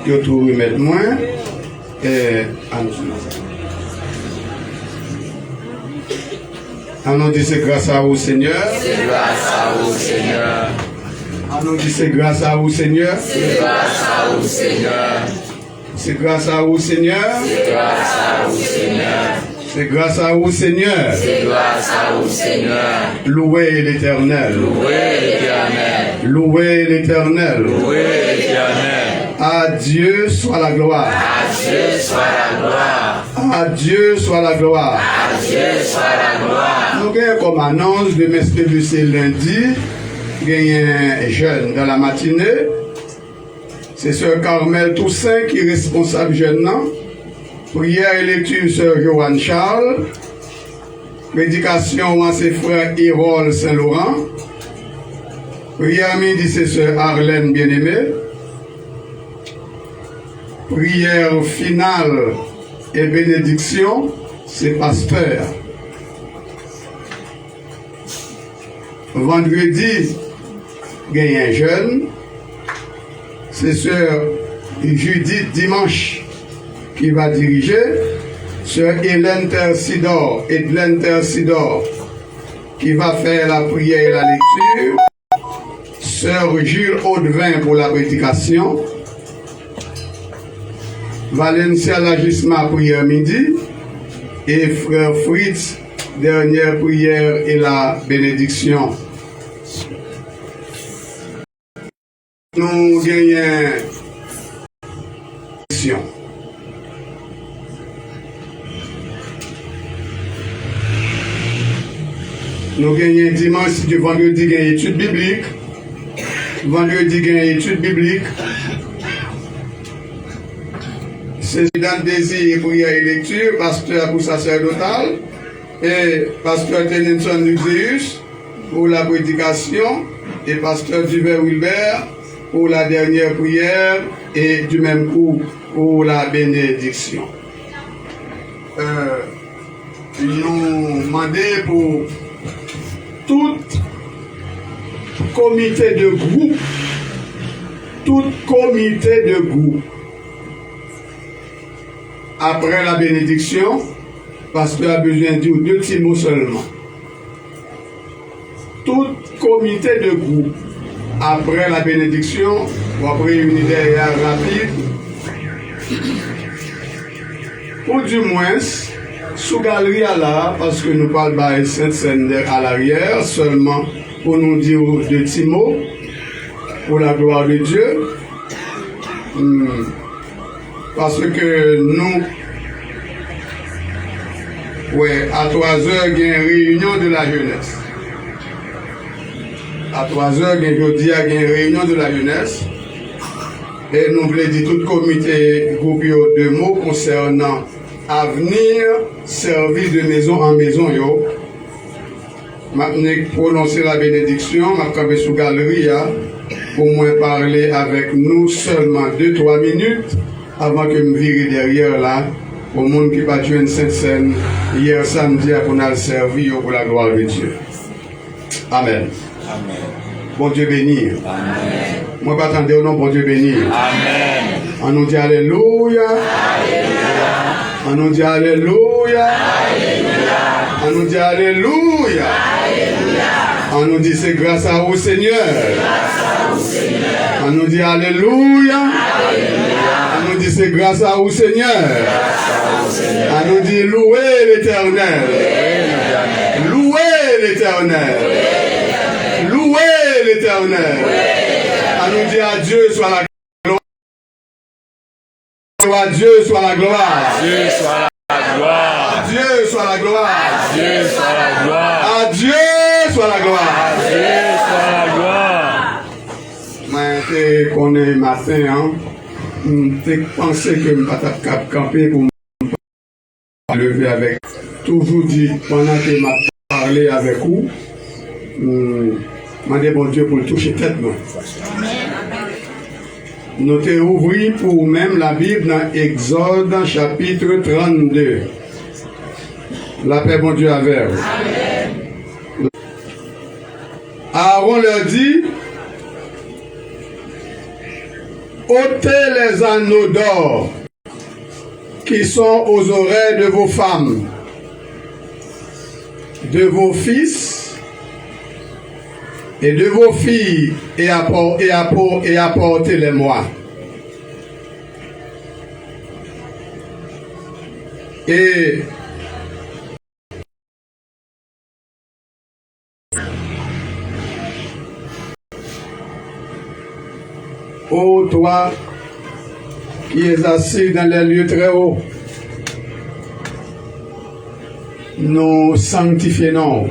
Que tout remettre moins et à nous. On nous dit c'est grâce à vous, Seigneur. C'est grâce à vous, Seigneur. On nous dit c'est grâce à vous, Seigneur. C'est grâce à vous, Seigneur. C'est grâce à vous, Seigneur. C'est grâce à vous, Seigneur. C'est grâce à vous, Seigneur. C'est grâce à vous, Seigneur. Louez l'Éternel. Louez l'Éternel. Louez l'Éternel. Louez l'Éternel. À Dieu soit la gloire. À Dieu soit la gloire. À Dieu soit la gloire. À Dieu soit la gloire. Nous avons comme annonce de mercredi, c'est lundi. Nous avons un jeune dans la matinée. C'est Sœur Carmel Toussaint qui est responsable jeune. Prière et lecture Sœur Joanne Charles. Prédication à ses frères Hérol Saint-Laurent. Prière midi c'est Sœur Arlène Bien-Aimée. Prière finale et bénédiction, c'est pasteur. Vendredi, il y a un jeune, c'est Sœur Judith Dimanche qui va diriger, Sœur Hélène Tersidor, Edlène Tersidor, qui va faire la prière et la lecture, Sœur Jules Audevin pour la prédication, Valencia Lagisma prière midi et frère Fritz dernière prière et la bénédiction. Nous gagnons nous gagnons dimanche du vendredi gagnons études bibliques. Vendredi gagnons études bibliques. C'est dans le désir, prière et lecture, pasteur pour sacerdotal, et pasteur Tennyson Nuxeus pour la prédication, et pasteur Duvert Wilbert pour la dernière prière, et du même coup pour la bénédiction. Nous demandons pour tout comité de groupe, après la bénédiction, pasteur a besoin de dire 2 petits mots seulement. Tout comité de groupe, après la bénédiction, ou après une idée rapide, ou du moins, sous galerie à là, parce que nous parlons de Sainte-Seine à l'arrière, seulement pour nous dire de petits mots pour la gloire de Dieu. Parce que nous, ouais, à 3 heures, il y a une réunion de la jeunesse. À 3 heures, il y a une réunion de la jeunesse. Et nous voulons dire tout le comité groupe 2 mots concernant avenir, service de maison en maison. Je prononcer la bénédiction, je vais sous galerie pour moi parler avec nous seulement 2-3 minutes avant que je me vire derrière là, au monde qui va jouer une Sainte-Seine hier samedi pour nous servir pour la gloire de Dieu. Amen. Amen. Bon Dieu béni. Amen. Moi, pas attendre au nom, bon Dieu béni. Amen. On nous dit Alléluia. Alléluia. On nous dit Alléluia. Alléluia. On nous dit Alléluia. Alléluia. On nous dit c'est grâce à vous, Seigneur. On nous dit Alléluia. Alléluia. On nous dit c'est grâce à vous, Seigneur. On nous dit louez l'Éternel. Louez l'Éternel. Louez l'Éternel. On nous dit à Dieu soit la gloire. À Dieu soit la gloire. Dieu soit la gloire. À Dieu soit la gloire. Dieu soit la gloire. À Dieu soit la gloire. Dieu soit la gloire. Moi, je connais matin, je pensais que je ne vais pas camper pour me lever avec. Toujours dit, pendant que je parlé avec vous, je demandé bon Dieu pour le toucher tête. Nous t'ai ouvert pour même la Bible dans Exode chapitre 32. La paix, bon Dieu, avec vous. Aaron leur dit, ôtez les anneaux d'or qui sont aux oreilles de vos femmes, de vos fils et de vos filles, et apportez-les-moi. Et ô toi qui es assis dans les lieux très hauts, nous sanctifions,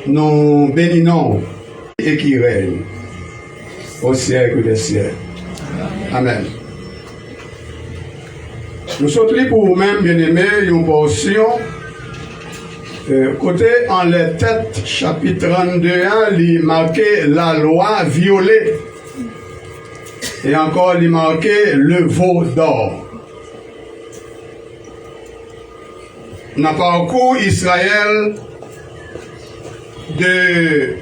nous bénissons et qui règne au siècle des siècles. Amen. Nous sommes là pour vous-même, bien-aimés, une portion. Côté en les têtes, chapitre 32, il marqué la loi violée. Et encore, il marqué le veau d'or. Dans le parcours Israël de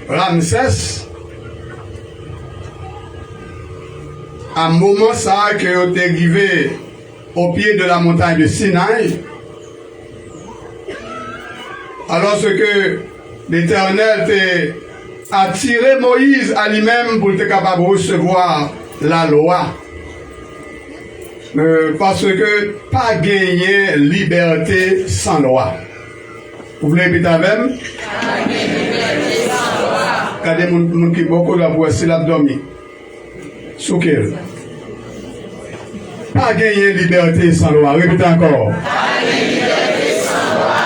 Ramsès, à un moment ça que vous êtes arrivé au pied de la montagne de Sinaï, alors que l'Éternel t'a attiré Moïse à lui-même pour être capable de recevoir la loi. Parce que pas gagner liberté sans loi. Vous voulez répéter avec moi? Pas gagner liberté sans loi. Regardez mon qui beaucoup la voix, c'est l'abdomen. Soukel. Pas gagner liberté sans loi. Répétez encore. Pas gagner liberté sans loi.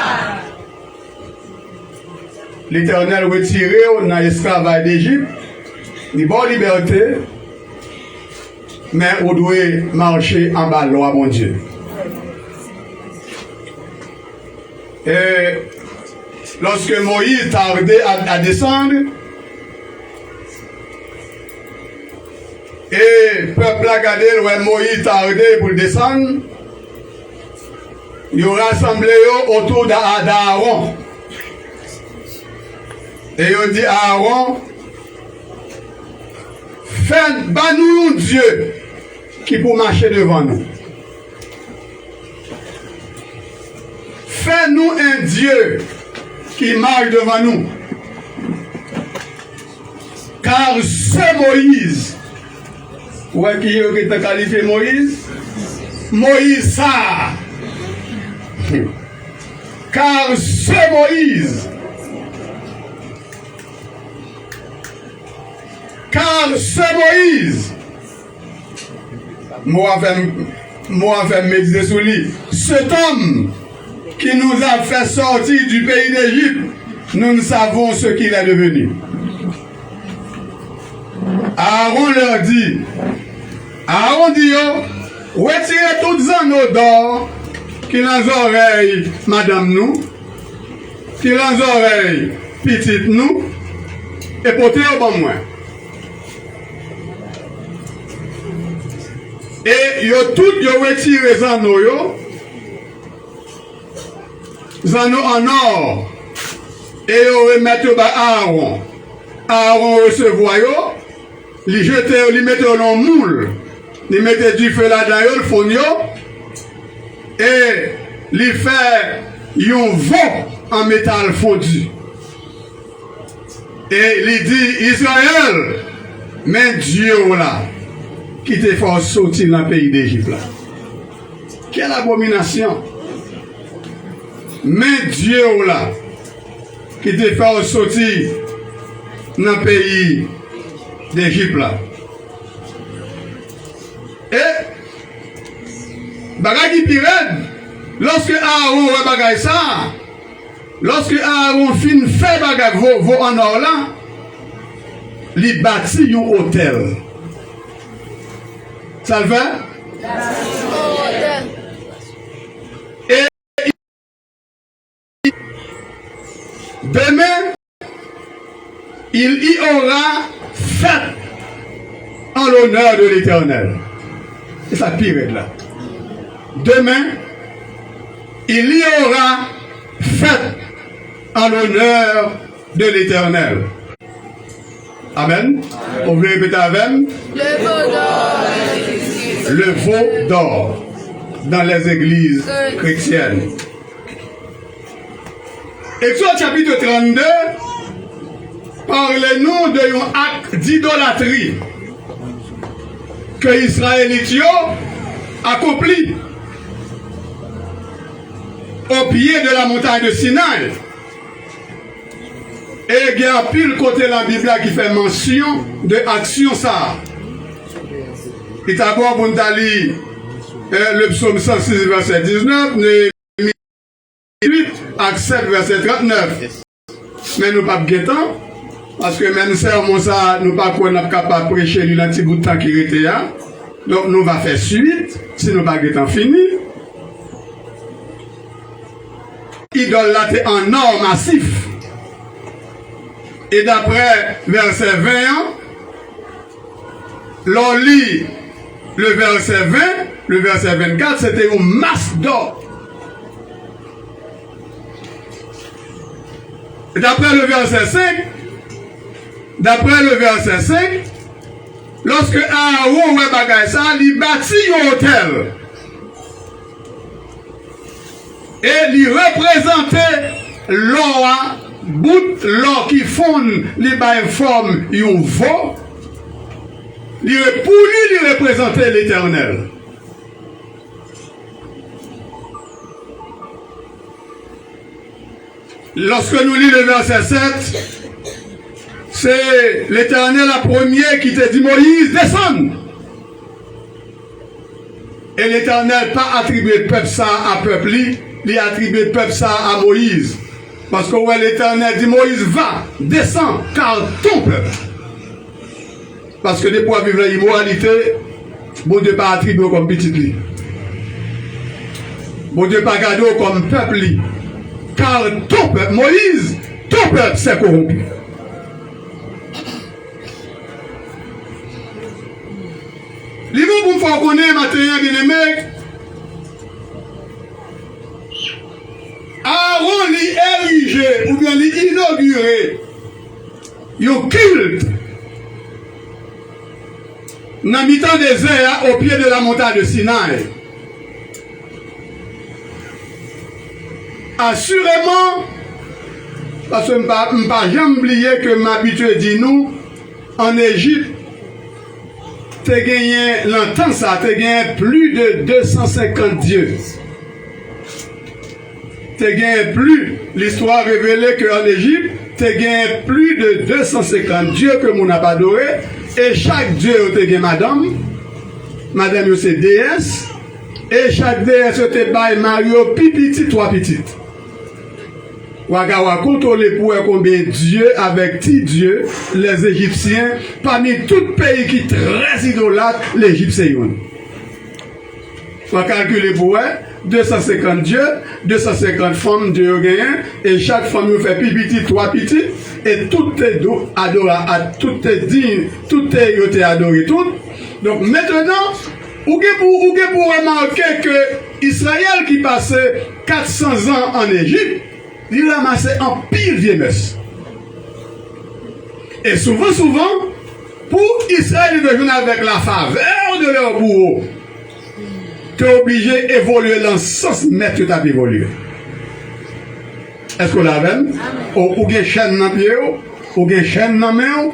L'Éternel retiré dans l'esclavage d'Égypte. Il bon liberté. Mais on doit marcher en bas de la loi, mon Dieu. Et lorsque Moïse tardait à descendre, et le peuple a regardé, Moïse tardait pour descendre, ils ont rassemblé autour d'Aaron. Et ils ont dit à Aaron, fais-nous un Dieu qui peut marcher devant nous. Fais-nous un Dieu qui marche devant nous. Car ce Moïse, ouais, qui t'a qualifié Moïse? Moïse ça. car c'est Moïse. Car c'est Moïse. Moi, avec méditer sur lui. Cet homme qui nous a fait sortir du pays d'Égypte, nous ne savons ce qu'il est devenu. Aaron leur dit, Aaron dit, retirez toutes les anneaux d'or qui dans les oreilles, madame nous, qui dans les oreilles, petite nous, et portez au bon moins. Et yo tout yo retiré les anneaux en or, et yo remettent au bas Aaron. Aaron recevoir yo, li jeter, li mette dans moule, li mette du feu là-dedans yo, le fond yo, et li fait yon veau en métal fondu. Et li dit, Israël, mais Dieu là, qui te fait sortir dans le pays d'Égypte là. Quelle abomination! Mais Dieu là, qui te fait sortir dans le pays d'Égypte là. Et, bagay qui pire, lorsque Aaron fait bagay ça, lorsque Aaron fin fait bagay vos en or là, il bâtit un hôtel. Ça le fait? Et demain, il y aura fête en l'honneur de l'Éternel. C'est ça pire là. Demain, il y aura fête en l'honneur de l'Éternel. Amen. On veut répéter avec? Le veau d'or dans les églises chrétiennes. Exode chapitre 32, parlez-nous de un acte d'idolâtrie que Israélite accompli au pied de la montagne de Sinaï. Et il y a pile côté la Bible qui fait mention de action ça. Et d'abord, pour nous lire le psaume 106, verset 19, Néhémie 8, acte 7, verset 39. Mais nous ne pas guettant, parce que même sermon ça, nous ne pas capable de prêcher lui un petit bout de temps qui était là. Donc nous va faire suite, si nous ne pas guettant fini. Idole là, c'est en or massif. Et d'après verset 20, l'on lit le verset 20, le verset 24, c'était une masse d'or. D'après le verset 5, lorsque Aaron ouais bagay ça, il bâtit un hôtel. Et il représentait l'or, bout l'or qui fonde les bains forme un veau. Pour lui, il représentait l'Éternel. Lorsque nous lisons le verset 7, c'est l'Éternel la première qui te dit Moïse, descend. Et l'Éternel pas attribué peuple ça à peuple, il a attribué peuple ça à Moïse. Parce que ouais, l'Éternel dit Moïse, va, descends, car ton peuple. Parce que des fois vivre l'immoralité, bon Dieu pas attribué comme petit lit. Bon Dieu pas gardé comme peuple lit. Car ton peuple, Moïse, ton peuple s'est corrompu. Livre pour me faire connaître, maintenant, bien aimé. Aaron l'y érigé, ou bien l'y inauguré, un culte dans le mi-temps désert au pied de la montagne de Sinaï. Assurément, parce que je ne peux pas jamais oublier que m'habitué dit nous, en Égypte, tu as gagné longtemps ça, tu as gagné plus de 250 dieux. tu gagné plus, l'histoire révélée qu'en Égypte, tu gagné plus de 250 dieux que mon n'a pas adoré, et chaque dieu tu gagné madame c'est déesse, et chaque déesse te bail Mario petit, 3 petites. Wagawa contrôler pour combien de dieux avec 10 dieux, les Égyptiens, parmi tout pays qui très idolâtre, l'Égyptien. On va calculer pour 250 dieux, 250 femmes de gagnants, et chaque femme fait petit, 3 petits, et tout est adoré, tout est digne, tout est adoré, tout. Donc maintenant, vous pouvez remarquer que Israël qui passait 400 ans en Égypte, il ramassait en pile vieux messe. Et souvent, pour Israël de venir avec la faveur de leur bourreau, tu es obligé d'évoluer dans le sens mètre que tu as évolué. Est-ce que vous l'avez? Ou bien chaîne dans le pied, ou bien chaîne dans la main,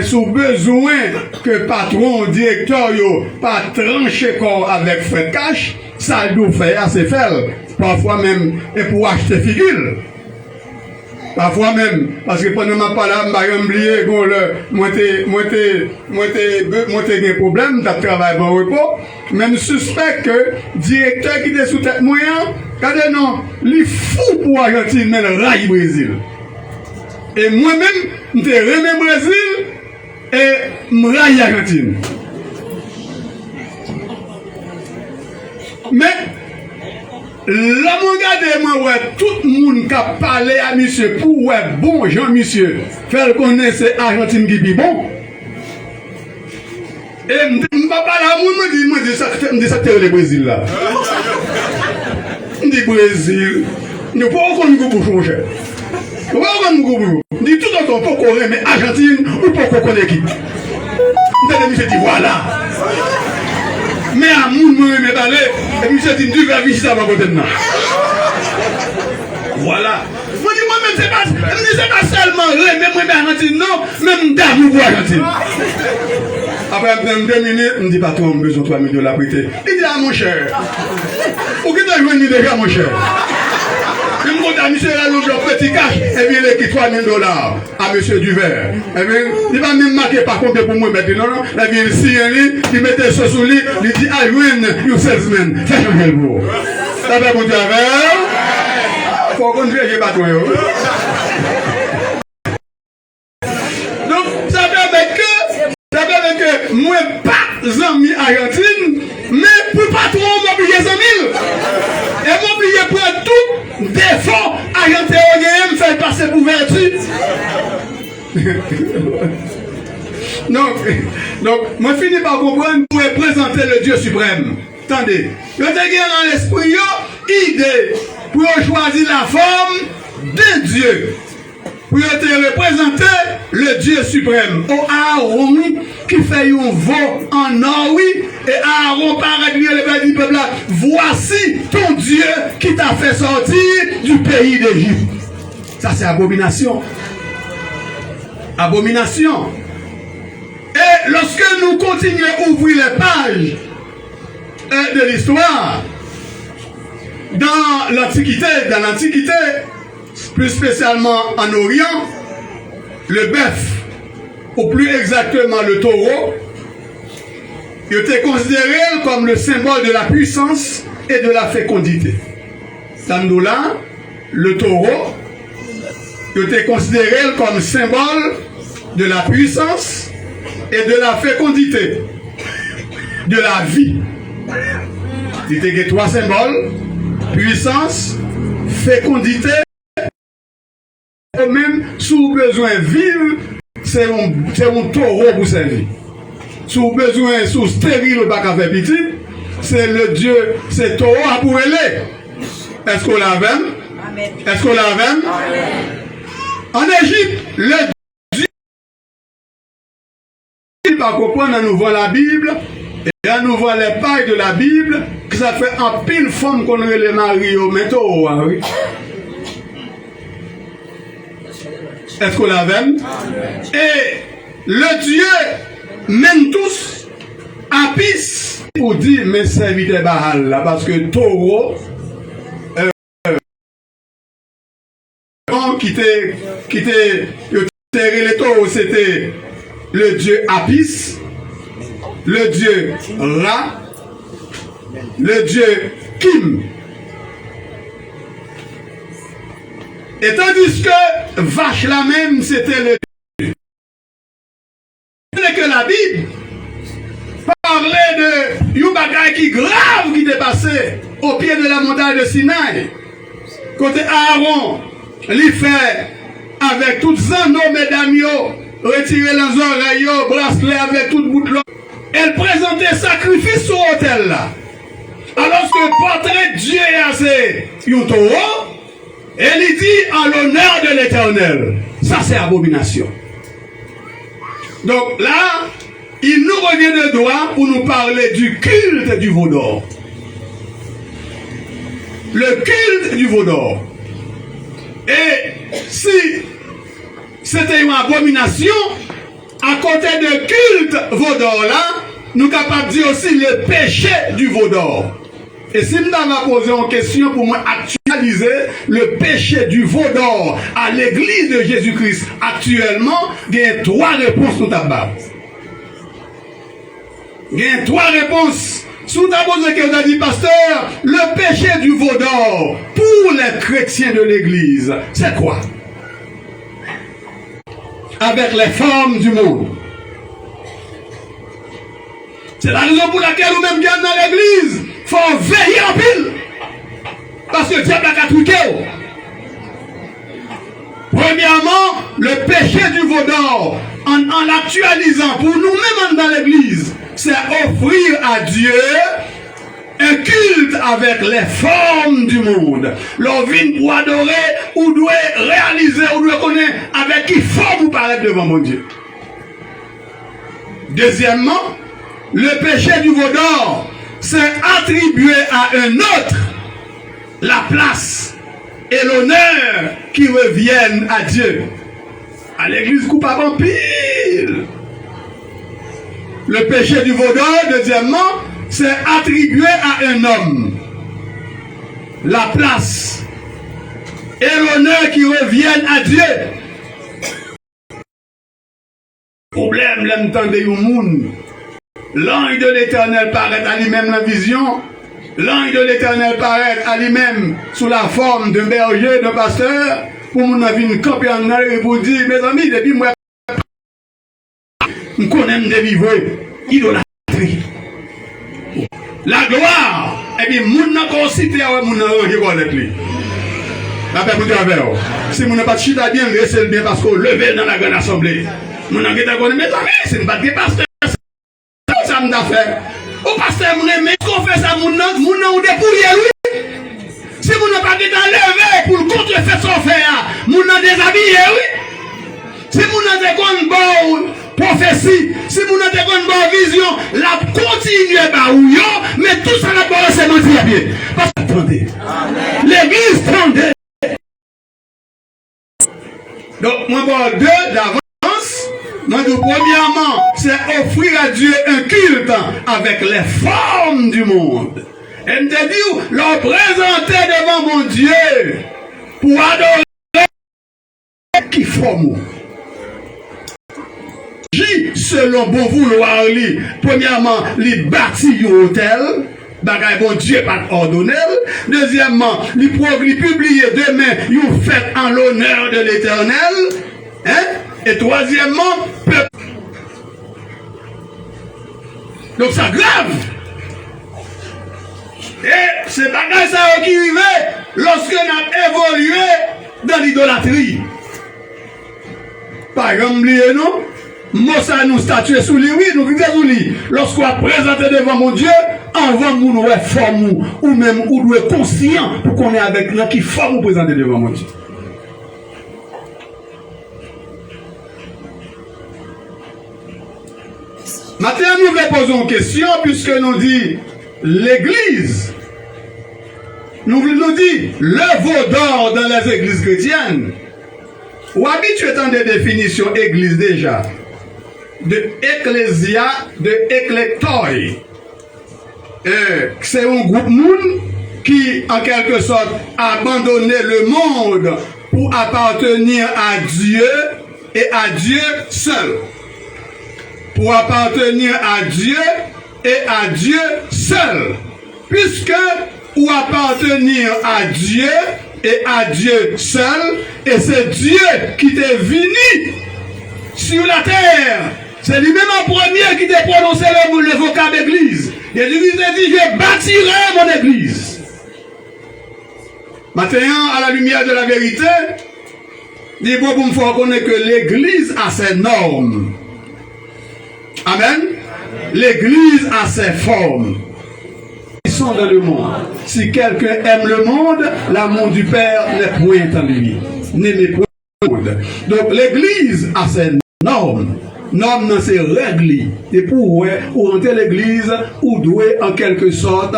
sous besoin que patron, directeur, pas trancher corps avec frais de cash, ça doit faire, c'est faire. Parfois même, et pour acheter figure. Parfois même, parce que pendant ma parole, je oublié que moi, j'ai un problème, je travaille dans le repos. Même suspect que le directeur qui est sous tête moyen, regardez non, il est fou pour Argentine, mais le rail Brésil. Et moi-même, je remets Brésil et je raille Argentine. Mais, là, mon gars, moi, tout le monde qui a parlé à monsieur pour bon Jean-Monsieur, faire connaître c'est Argentine qui est bon. Et je ne vais pas parler à moi, je dis ça, c'est le Brésil là. Je dis Brésil, je ne peux pas qu'on vous changer. Je ne peux pas qu'on vous je dis tout le temps, pour qu'on mais Argentine ou pour qu'on connaisse qui. Je dis voilà. Mais à mon moment, je vais aller, et puis je dis, tu vas visiter à ma côté de moi. Voilà. Moi, je dis, moi-même, c'est pas seulement mais moi, Argentine, non, même d'amour pour Argentine. Après, 2 minutes, je me dis, patron, j'ai besoin de 3 000 $ prêter. Il dit, ah, mon cher. Ou qui t'a joué déjà, mon cher? Je me dis, à monsieur, là, le petit cash, et bien, il est 3 000 $ à monsieur Duvert. Et bien, il va même marquer par contre pour moi maintenant, non? Et bien, il signe, il mettait ça sur lui, il dit, I win, you salesman. Ça change le beau. Ça va, mon Dieu, avec? Faut qu'on vérifie pas toi, donc, ça veut que moi, pas amis Argentine, mais pour pas trop m'oublier les amis. Et m'oublier pour tout défaut Argentine, me faire passer pour vertu. Donc, moi, finis par comprendre pour représenter le Dieu suprême. Attendez, je te dis dans l'esprit, idée pour choisir la forme de Dieu. Pour te représenter le Dieu suprême. Au Aaron qui fait un veau en or, oui, et Aaron paraît le peuple là. Voici ton Dieu qui t'a fait sortir du pays d'Égypte. Ça, c'est abomination. Abomination. Et lorsque nous continuons à ouvrir les pages de l'histoire, dans l'Antiquité, plus spécialement en Orient, le bœuf, ou plus exactement le taureau, il était considéré comme le symbole de la puissance et de la fécondité. Dans là, le taureau, il était considéré comme symbole de la puissance et de la fécondité, de la vie. Il était 3 symboles, puissance, fécondité, et même sous besoin vivre, c'est un taureau pour servir. Sous besoin, sous stérile ou pas qu'à faire petit, c'est le Dieu, c'est taureau à pour aller. Est-ce qu'on l'a vu? Est-ce qu'on l'a vu? En Égypte, le Dieu, il va comprendre, nous voit la Bible, et à nous voir les pailles de la Bible, que ça fait un pile forme qu'on aurait les maris au métaux. Oui. Est-ce qu'on l'a vu? Et le Dieu mène tous à piste pour dire mes serviteurs Baal là, parce que taureau qui était c'était le dieu Apis, le dieu Ra, le dieu Kim. Et tandis que vache la même, c'était le dieu. Que la Bible parlait de Yubagay qui grave qui dépassait au pied de la montagne de Sinaï. Côté Aaron, l'y fait avec toutes anneaux, mesdames, retirer les oreilles, bracelet avec tout bout de l'eau. Elle présentait sacrifice sur l'autel là. Alors que le portrait de Dieu est assez un taureau, elle y dit en l'honneur de l'Éternel. Ça c'est abomination. Donc là, il nous revient de droit pour nous parler du culte du veau d'or. Le culte du veau d'or. Et si c'était une abomination, à côté de culte veau d'or là, nous sommes capables de dire aussi le péché du veau d'or. Et si nous avons posé une question pour moi actualiser le péché du veau d'or à l'église de Jésus-Christ actuellement, il y a 3 réponses sur ta base. Il y a 3 réponses. Sous ta pose que vous avez dit, pasteur, le péché du veau d'or pour les chrétiens de l'église, c'est quoi? Avec les formes du monde. C'est la raison pour laquelle nous-mêmes qui sommes dans l'église, il faut veiller en pile. Parce que Dieu a qu'à truquer. Premièrement, le péché du veau d'or, en l'actualisant pour nous-mêmes dans l'église, c'est offrir à Dieu un culte avec les formes du monde. L'on vient pour adorer, ou doit réaliser, ou doit connaître avec qui forme vous paraître devant mon Dieu. Deuxièmement, le péché du veau d'or, c'est attribuer à un autre la place et l'honneur qui reviennent à Dieu. À l'église coupable en pile. Le péché du veau d'or, deuxièmement, c'est attribuer à un homme la place et l'honneur qui reviennent à Dieu. Problème, l'entendez au monde. L'ange de l'Éternel paraît à lui-même la vision. L'ange de l'Éternel paraît à lui-même sous la forme d'un berger, d'un pasteur, pour mon avis, une camper en arrière et pour dire, mes amis, depuis moi, nous connaissons des vivres, idolâtrie. La gloire, et puis, moun n'a pas cité à moun n'a pas avec lui. La paix pour travers. Si moun n'a pas de chita bien, laissez le bien parce qu'on levé dans la grande assemblée. Moun n'a pas de mes amis, c'est une bataille pasteur. Ça m'a fait. Au pasteur, moun aime, qu'on fait ça, moun n'a ou dépouiller lui. Si moun n'a pas de levé pour le contrefaire son frère, moun n'a déshabillé, oui. Si moun n'a pas de bonne prophétie, si moun n'a pas de bonne vision, la continue par où yo, mais tout ça là-bas, c'est mentir bien. Parce que attendez, l'église tendait. Donc, moi, bon, 2 d'avance. Moi, premièrement, c'est offrir à Dieu un culte avec les formes du monde. Et me dit, leur présenter devant mon Dieu pour adorer qui forme. Selon bon vouloir, premièrement, les bâti un hôtel, bagay bon Dieu pas ordonné. Deuxièmement, les publier demain, une fête en l'honneur de l'Éternel. Hein? Et troisièmement, peuple. Donc ça grave. Et c'est bagay ça qui arrive lorsque nous avons évolué dans l'idolâtrie. Par exemple, non? Moi, ça nous statuer sous lui, oui, nous vivons sous lui. Lorsqu'on a présenté devant mon Dieu, avant nous nous forme ou même ou nous être conscient pour qu'on est avec nous qui forme ou présenter devant mon Dieu. Maintenant, nous voulons poser une question puisque nous dit l'église. Nous voulons dire le veau d'or dans les églises chrétiennes. Ou habitué dans des définitions église déjà. De ecclésia, de éclectoi. C'est un groupe monde qui, en quelque sorte, a abandonné le monde pour appartenir à Dieu et à Dieu seul. Pour appartenir à Dieu et à Dieu seul. Puisque ou appartenir à Dieu et à Dieu seul, et c'est Dieu qui t'est venu sur la terre. C'est lui-même en premier qui t'a prononcé le vocable église. Et l'église a dit, je bâtirai mon église. Maintenant, à la lumière de la vérité, il faut pour me faire connaître que l'église a ses normes. Amen. L'église a ses formes. Ils sont dans le monde. Si quelqu'un aime le monde, l'amour du Père n'est point en lui. N'aimez point le monde. Donc l'église a ses normes. Normes dans ses règles. Et pour rentrer l'église, ou doit en quelque sorte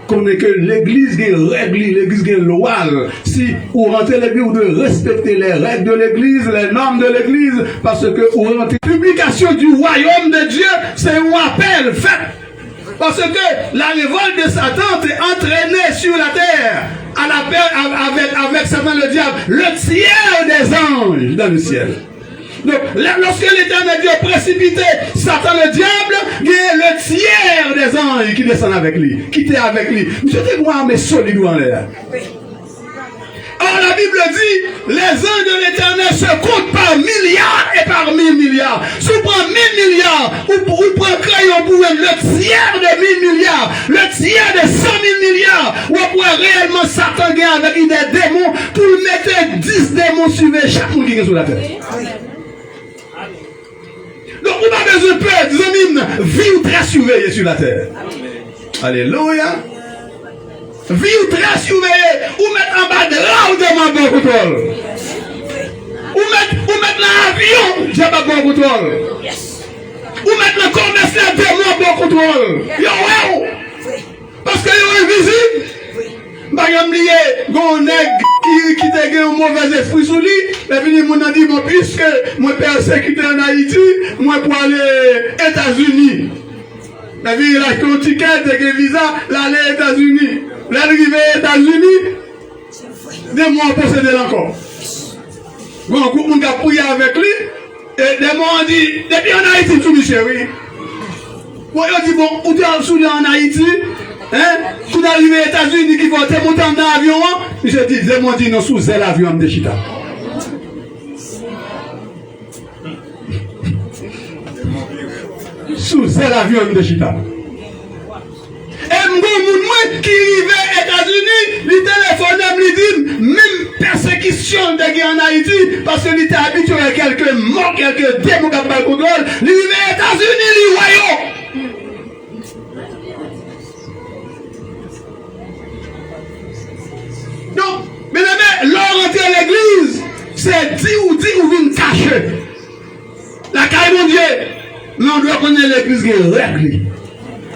connaître que l'église a des règles, l'église a des lois. Si vous rentrez l'église, vous devez respecter les règles de l'église, les normes de l'église, parce que vous rentrez. La publication du royaume de Dieu, c'est un appel fait. Parce que la révolte de Satan est entraînée sur la terre à la avec Satan le diable, le tiers des anges dans le ciel. Donc, lorsque l'Éternel Dieu précipité Satan le diable, il y a le tiers des anges qui descendent avec lui, qui étaient avec lui. Je te vois, mais solide en l'air. Or, la Bible dit, les anges de l'Éternel se comptent par milliards et par 1000 milliards. Si vous prenez 1000 milliards, ou prenez un crayon pour le tiers de 1000 milliards, le tiers de 100 000 milliards, ou pouvez réellement Satan gagner avec des démons pour mettre 10 démons sur chaque monde qui est sur la terre. Donc, vous n'avez pas besoin de peur, disons, vie très surveillée sur la terre. Alléluia. Vie très surveillée, ou mettre en bas de là ou de ma bon contrôle. Ou mettre l'avion, j'ai pas bon contrôle. Ou mettre le commerce de moi bon contrôle. Yo, parce que yo est visible. Par exemple, il y a un nègre qui a un mauvais esprit sur lui. Et puis, il m'a dit, puisque moi persécuté en Haïti, moi pour aller aux États-Unis. Et puis, il a acheté un ticket, un visa, l'aller aux États-Unis. L'arrivée aux États-Unis, des mois possédés encore. Bon, coup, on a prié avec lui. Et des mois, on dit, depuis en Haïti, tout le chéri. Bon, on dit, bon, où tu es soudé en Haïti? Hein? Quand arrivé aux États-Unis, qui vont te monter dans l'avion, je dis, des mois, dit, non, sous l'avion de Chita. Sous l'avion de Chita. Et moi qui arrive aux États-Unis, il téléphone, il dit, même persécution de guerre en Haïti, parce qu'il était habitué à quelques morts, quelques démons qui ont pas le contrôle, il arrive aux États-Unis, il royaume. Donc, mesdames, l'or rentrer à l'église, c'est dit ou vient cacher. La caille mon Dieu. Mais on doit connaître l'église qui est règle.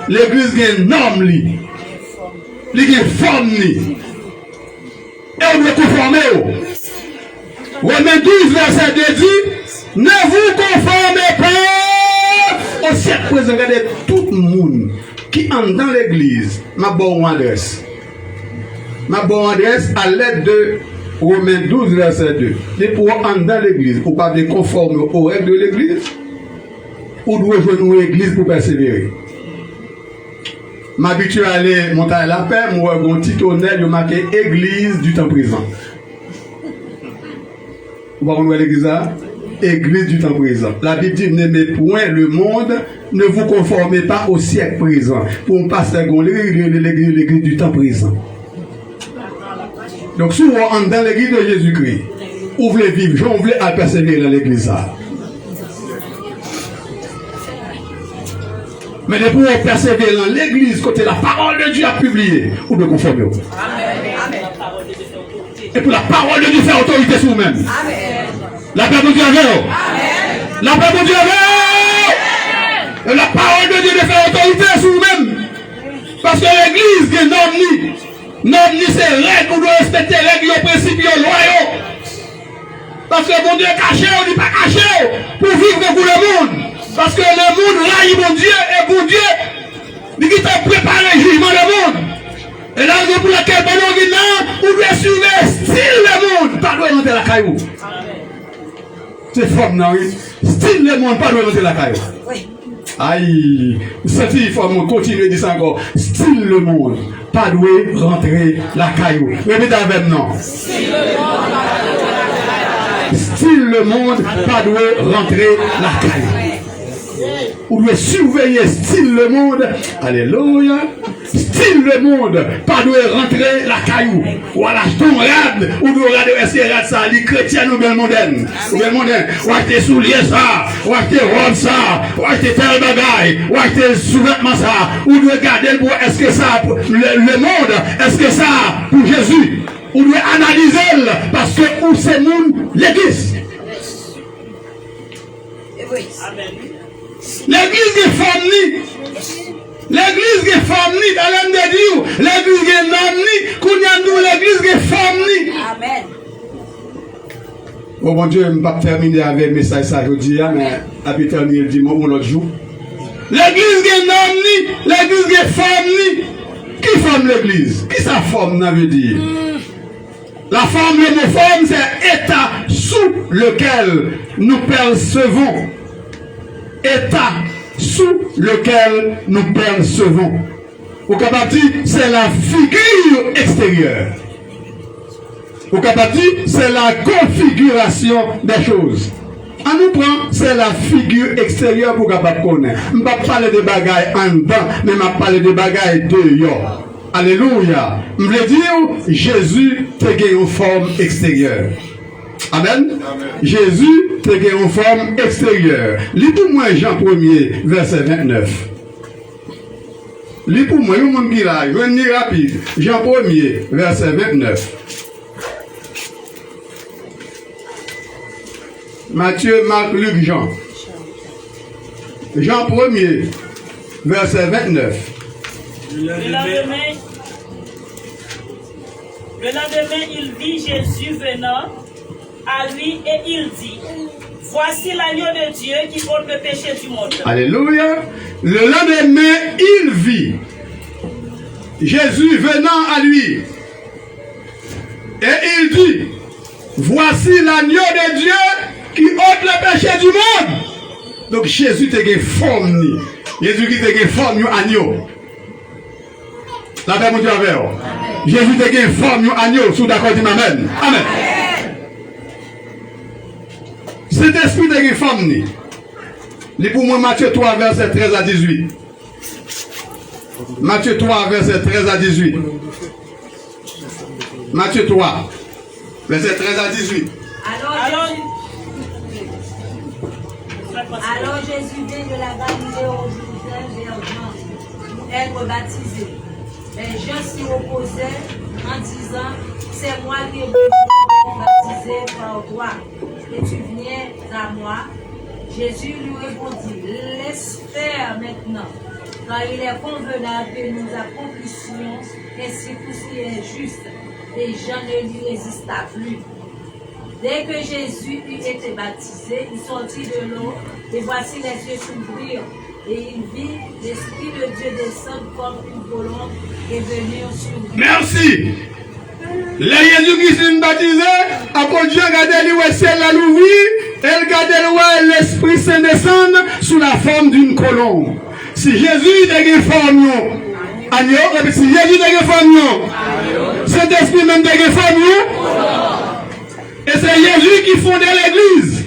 L'église qui est norme. Qui est forme. Et on doit conformer. Romains 12, verset 2 dit, ne vous conformez pas au siècle présent. Regardez tout le monde qui entre dans l'église. Ma bonne adresse. Ma bonne adresse à l'aide de Romains 12, verset 2. Et pour entrer dans l'église, pour pas être conforme aux règles de l'église, ou doit rejoindre l'église pour persévérer. M'habitue à aller monter à la paix, moi, mon petit honnête, je marqué église du temps présent. Vous voyez l'église là? Église du temps présent. La Bible dit, n'aimez point le monde, ne vous conformez pas au siècle présent. Pour un pasteur, l'église du temps présent. Donc, si vous entrez dans l'église de Jésus-Christ, vous voulez vivre, vous voulez persévérer dans l'église là. Mais pour persévérer dans l'église, côté la parole de Dieu a publié, vous devez conformer. Et pour la parole de Dieu faire autorité sur vous-même. La paix de Dieu avec vous. La paix de Dieu avec vous. Et la parole de Dieu de faire autorité sur vous-même. Parce que l'église est norme. Norme, c'est règle, vous devez respecter les règles, les principes, les lois. Parce que mon Dieu est caché, on dit pas caché, pour vivre pour le monde. Parce que le monde raille mon Dieu et bon Dieu, il t'a préparé le jugement du monde. Et la raison pour laquelle on vient là, on doit surveiller le monde, pas doit rentrer la caillou. C'est femme, non, oui. Style le monde, pas doit rentrer la caillou. Aïe, cette femme, continue à dire ça encore. Style le monde, pas doit rentrer la caillou. Répétez avec non. Style le monde, pas doit rentrer la caillou. Ou doit surveiller style le monde. Alléluia. Style le monde, pas doit rentrer la caillou. Ou à ton rad, ou doit regarder est-ce que rad ça, les chrétiens ou bien modernes. Ou bien modernes. Ou acheter souliers ça, ou acheter robe ça, ou acheter tel bagaille, ou acheter sous-vêtements ça. Ou doit regarder pour est-ce que ça, le monde, est-ce que ça pour Jésus. Ou doit analyser parce que où c'est monde, l'église. L'église est famille. L'église est famille dans l'âme de Dieu. L'église est famille. Qu'on l'église est famille. Amen. Oh mon Dieu, je ne vais pas terminer avec le message ça aujourd'hui, mais après terminer le dimanche ou l'autre jour. L'église est famille. L'église est famille. Qui forme l'église? Qui ça forme, ça veut dire? La forme, le mot forme, c'est état sous lequel nous percevons. État sous lequel nous percevons. Au Kabati, c'est la figure extérieure. Au Kabati, c'est la configuration des choses. On nous prend, c'est la figure extérieure pour Kabati connaître. Je ne vais pas parler de bagailles en dedans, mais je vais parler de bagailles dehors. Alléluia. Je veux dire, Jésus te gagne une forme extérieure. Amen. Amen. Jésus te gagne une forme extérieure. Lis pour moi Jean 1er, verset 29. Lis pour moi, il y a un monde qui l'a, je vais venir rapide. Jean 1er, verset 29. Matthieu, Marc, Luc, Jean. Jean 1er, verset 29. Le lendemain, il vit Jésus venant à lui et il dit, voici l'agneau de Dieu qui ôte le péché du monde. Alléluia. Le lendemain, il vit Jésus venant à lui et il dit, voici l'agneau de Dieu qui ôte le péché du monde. Donc Jésus te fait forme. Jésus qui te fait forme agneau. La paix mon Dieu avec vous. Jésus te fait forme agneau. Sous d'accord dit amen. Amen. Cet esprit de forme. Lis pour moi Matthieu 3, verset 13 à 18. Matthieu 3, verset 13 à 18. Matthieu 3, verset 13 à 18. Alors Jésus vint de la Galilée au Jourdain vers Jean pour être baptisé. Les gens s'y opposaient en disant, c'est moi qui ai baptisé par toi, et tu viens à moi. Jésus lui répondit, laisse faire maintenant, car il est convenable que nous accomplissions ainsi tout ce qui est juste. Et Jean ne lui résista plus. Dès que Jésus eut été baptisé, il sortit de l'eau, et voici les yeux s'ouvrirent, et il vit l'Esprit de Dieu descendre comme une colombe et venir sur lui. Merci. Les Jésus qui s'est baptisé, après Dieu regardait le ciel à l'ouvrir, et regardait l'Esprit Saint descendre sous la forme d'une colombe. Si Jésus était une forme, agneau, si Jésus était une forme, cet esprit même était une forme, et c'est Jésus qui fondait l'église.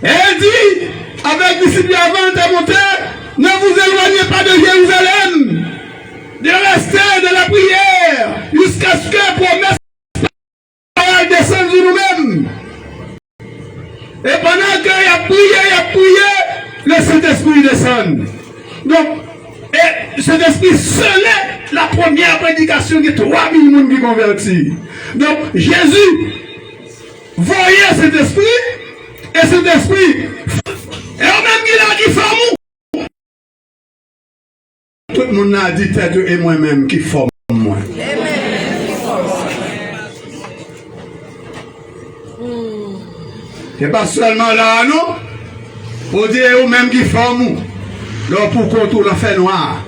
Et il dit, avec les disciples avant de monter, ne vous éloignez pas de Jérusalem, de rester de la prière, jusqu'à ce que la promesse descende sur nous-mêmes. Et pendant qu'il a prié, le Saint-Esprit descend. Donc, et cet esprit scellait la première prédication de 3000 personnes qui convertis. Donc, Jésus voyait cet esprit, et cet esprit, et même qu'il a dit femme. Tout le monde a dit tête et moi-même qui forme moi. C'est pas seulement là, non? Pour dire vous-même qui forme. Là pour contour, l'on fait noir.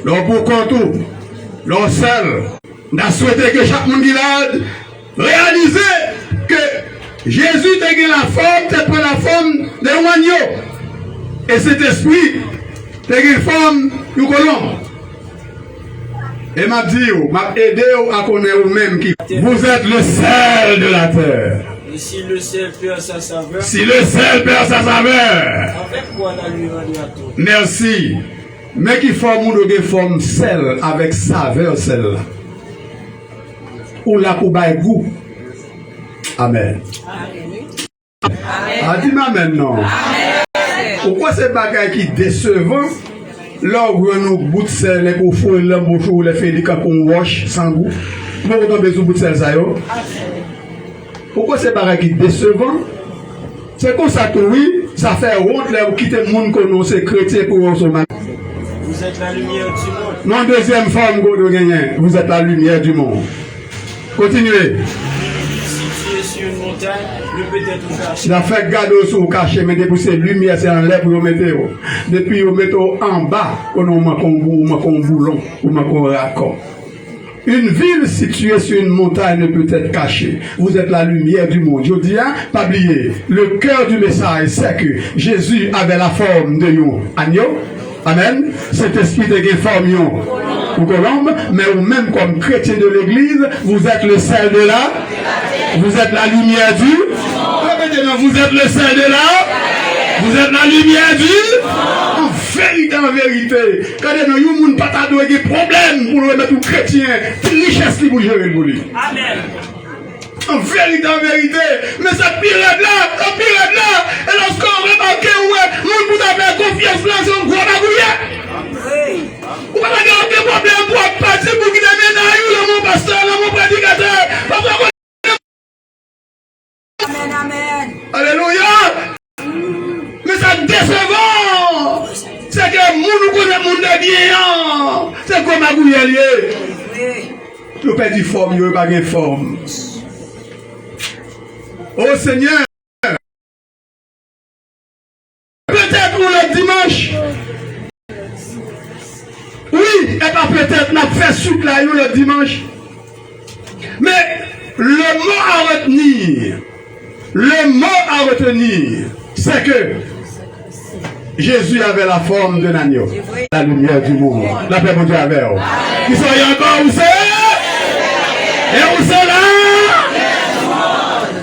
Là pour contour, l'on seul. On a souhaité que chaque monde qui l'a réaliser que Jésus a la forme, c'est pas la forme d'un agneau. Et cet esprit, c'est une forme du colon. Et m'a dit, m'a aidé à connaître vous-même qui vous êtes le sel de la terre. Et si le sel perd sa saveur, avec quoi la lui rendre à tout? Merci. Mais qui forme une forme sel avec saveur sel. Ou la pour bailler goût. Amen. A dit amen non. Pourquoi c'est bagay qui décevant? Là où nous bout de sel, les pour fouiller l'embauche ou les faire qu'on wash sans goût. Pourquoi on besoin de bout de sel ça yo? Pourquoi c'est bagay qui décevant? C'est comme ça que oui, ça fait honte là où quitter le monde qu'on c'est chrétien pour on se marier. Vous êtes la lumière du monde. Non, deuxième forme de gagner. Vous êtes la lumière du monde. Continuez. Si tu es sur une montagne, le peut-être caché. La fait garder sur le cachet, mais depuis c'est lumière, c'est en l'air pour vous mettre. Depuis vous mettez en bas, on a un boulon, on a un raccord. Une ville située sur une montagne ne peut être cachée. Vous êtes la lumière du monde. Je dis, hein, pas oublier. Le cœur du message, c'est que Jésus avait la forme de nous. Agneau. Amen. Cet esprit de formion ou colombe, mais vous-même comme chrétien de l'église, vous êtes le sel de là. Vous êtes la lumière du. Vous êtes le sel de là. Vous êtes la lumière du. En vérité, quand nous n'avons pas de problème pour nous mettre un chrétien, richesse qui vous gérer pour lui. Amen. En vérité, mais ça pire là, et lorsqu'on remarque, ouais, nous pouvons avoir confiance là, c'est un gros bagouillet. Vous pouvez avoir aucun problème pour passer pour qu'il ait dans mon pasteur, mon prédicateur. Amen. Alléluia. Mais ça décevant. C'est que nous connaissons le monde bien. C'est comme un bagouillet. Nous perdons forme, nous pas de forme. Oh Seigneur, peut-être pour le dimanche, oui, et pas peut-être n'a fait suite là le dimanche, mais le mot à retenir, c'est que Jésus avait la forme d'un agneau, la lumière du monde, la paix de Dieu avec vous. Qui soyez encore où c'est? Et où c'est là?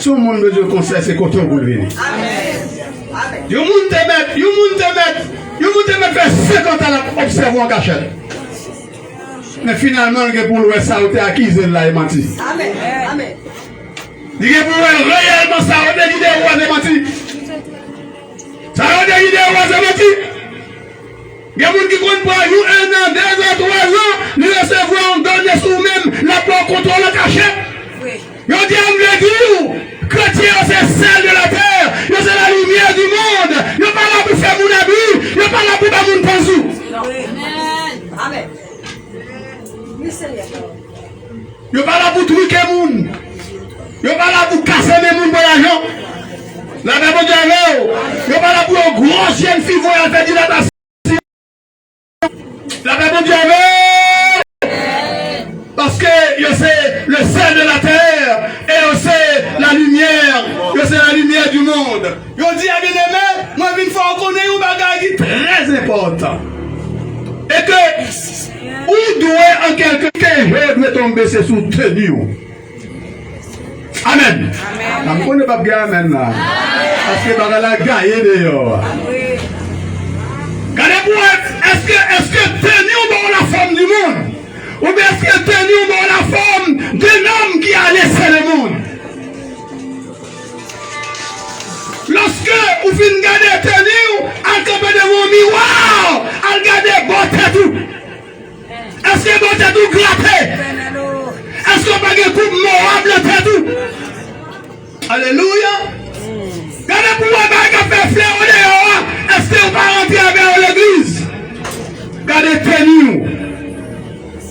Tout le monde me dit conseil, c'est côté où vous venez. Vous te mettre faire 50 ans à observer en cachette. Mais finalement, pour le ça, vous êtes acquis là et menti. Amen. Il y a pour réellement ça, vous êtes l'idée où vous avez menti. Ça vous êtes l'idée où vous avez menti. Il y a des gens qui comptent pour 1 an, 2 ans, 3 ans, nous recevons, donner sous même la porte contre le cachette. Yo dit à me dire, chrétien c'est celle de la terre, yo c'est la lumière du monde, yo pas là pour faire mon abus, yo pas là pour faire mon pensou. Amen. Yo pas là pour truquer moun, yo pas là pour casser les moun pour l'argent. La Bible dit yo pas là pour une grosse jeune fille voyant faire dilatation. La Bible dit parce que c'est le sel de la terre et c'est la lumière, c'est la lumière du monde. Je dis à bien-aimé, moi je faut reconnaître un bagage très important. Et que, où doit en quelqu'un doit tomber c'est sous tenue. Amen. Amen. Je ne connais pas bien amen là. Parce que bagage la gagné d'ailleurs. Regardez-vous, est-ce que tenue dans la forme du monde? Ou bien est-ce que tenu dans la forme d'un homme qui a laissé le monde? Lorsque vous finissez de regarder tenu, à côté de mon miroir, à regarder votre tout. Est-ce que votre tout gratté? Est-ce que vous avez un couple morable de tout? Alléluia. Regardez pour moi, vous avez fait fleur au dehors. Est-ce que vous ne rentrer avec l'église? Regardez tenu.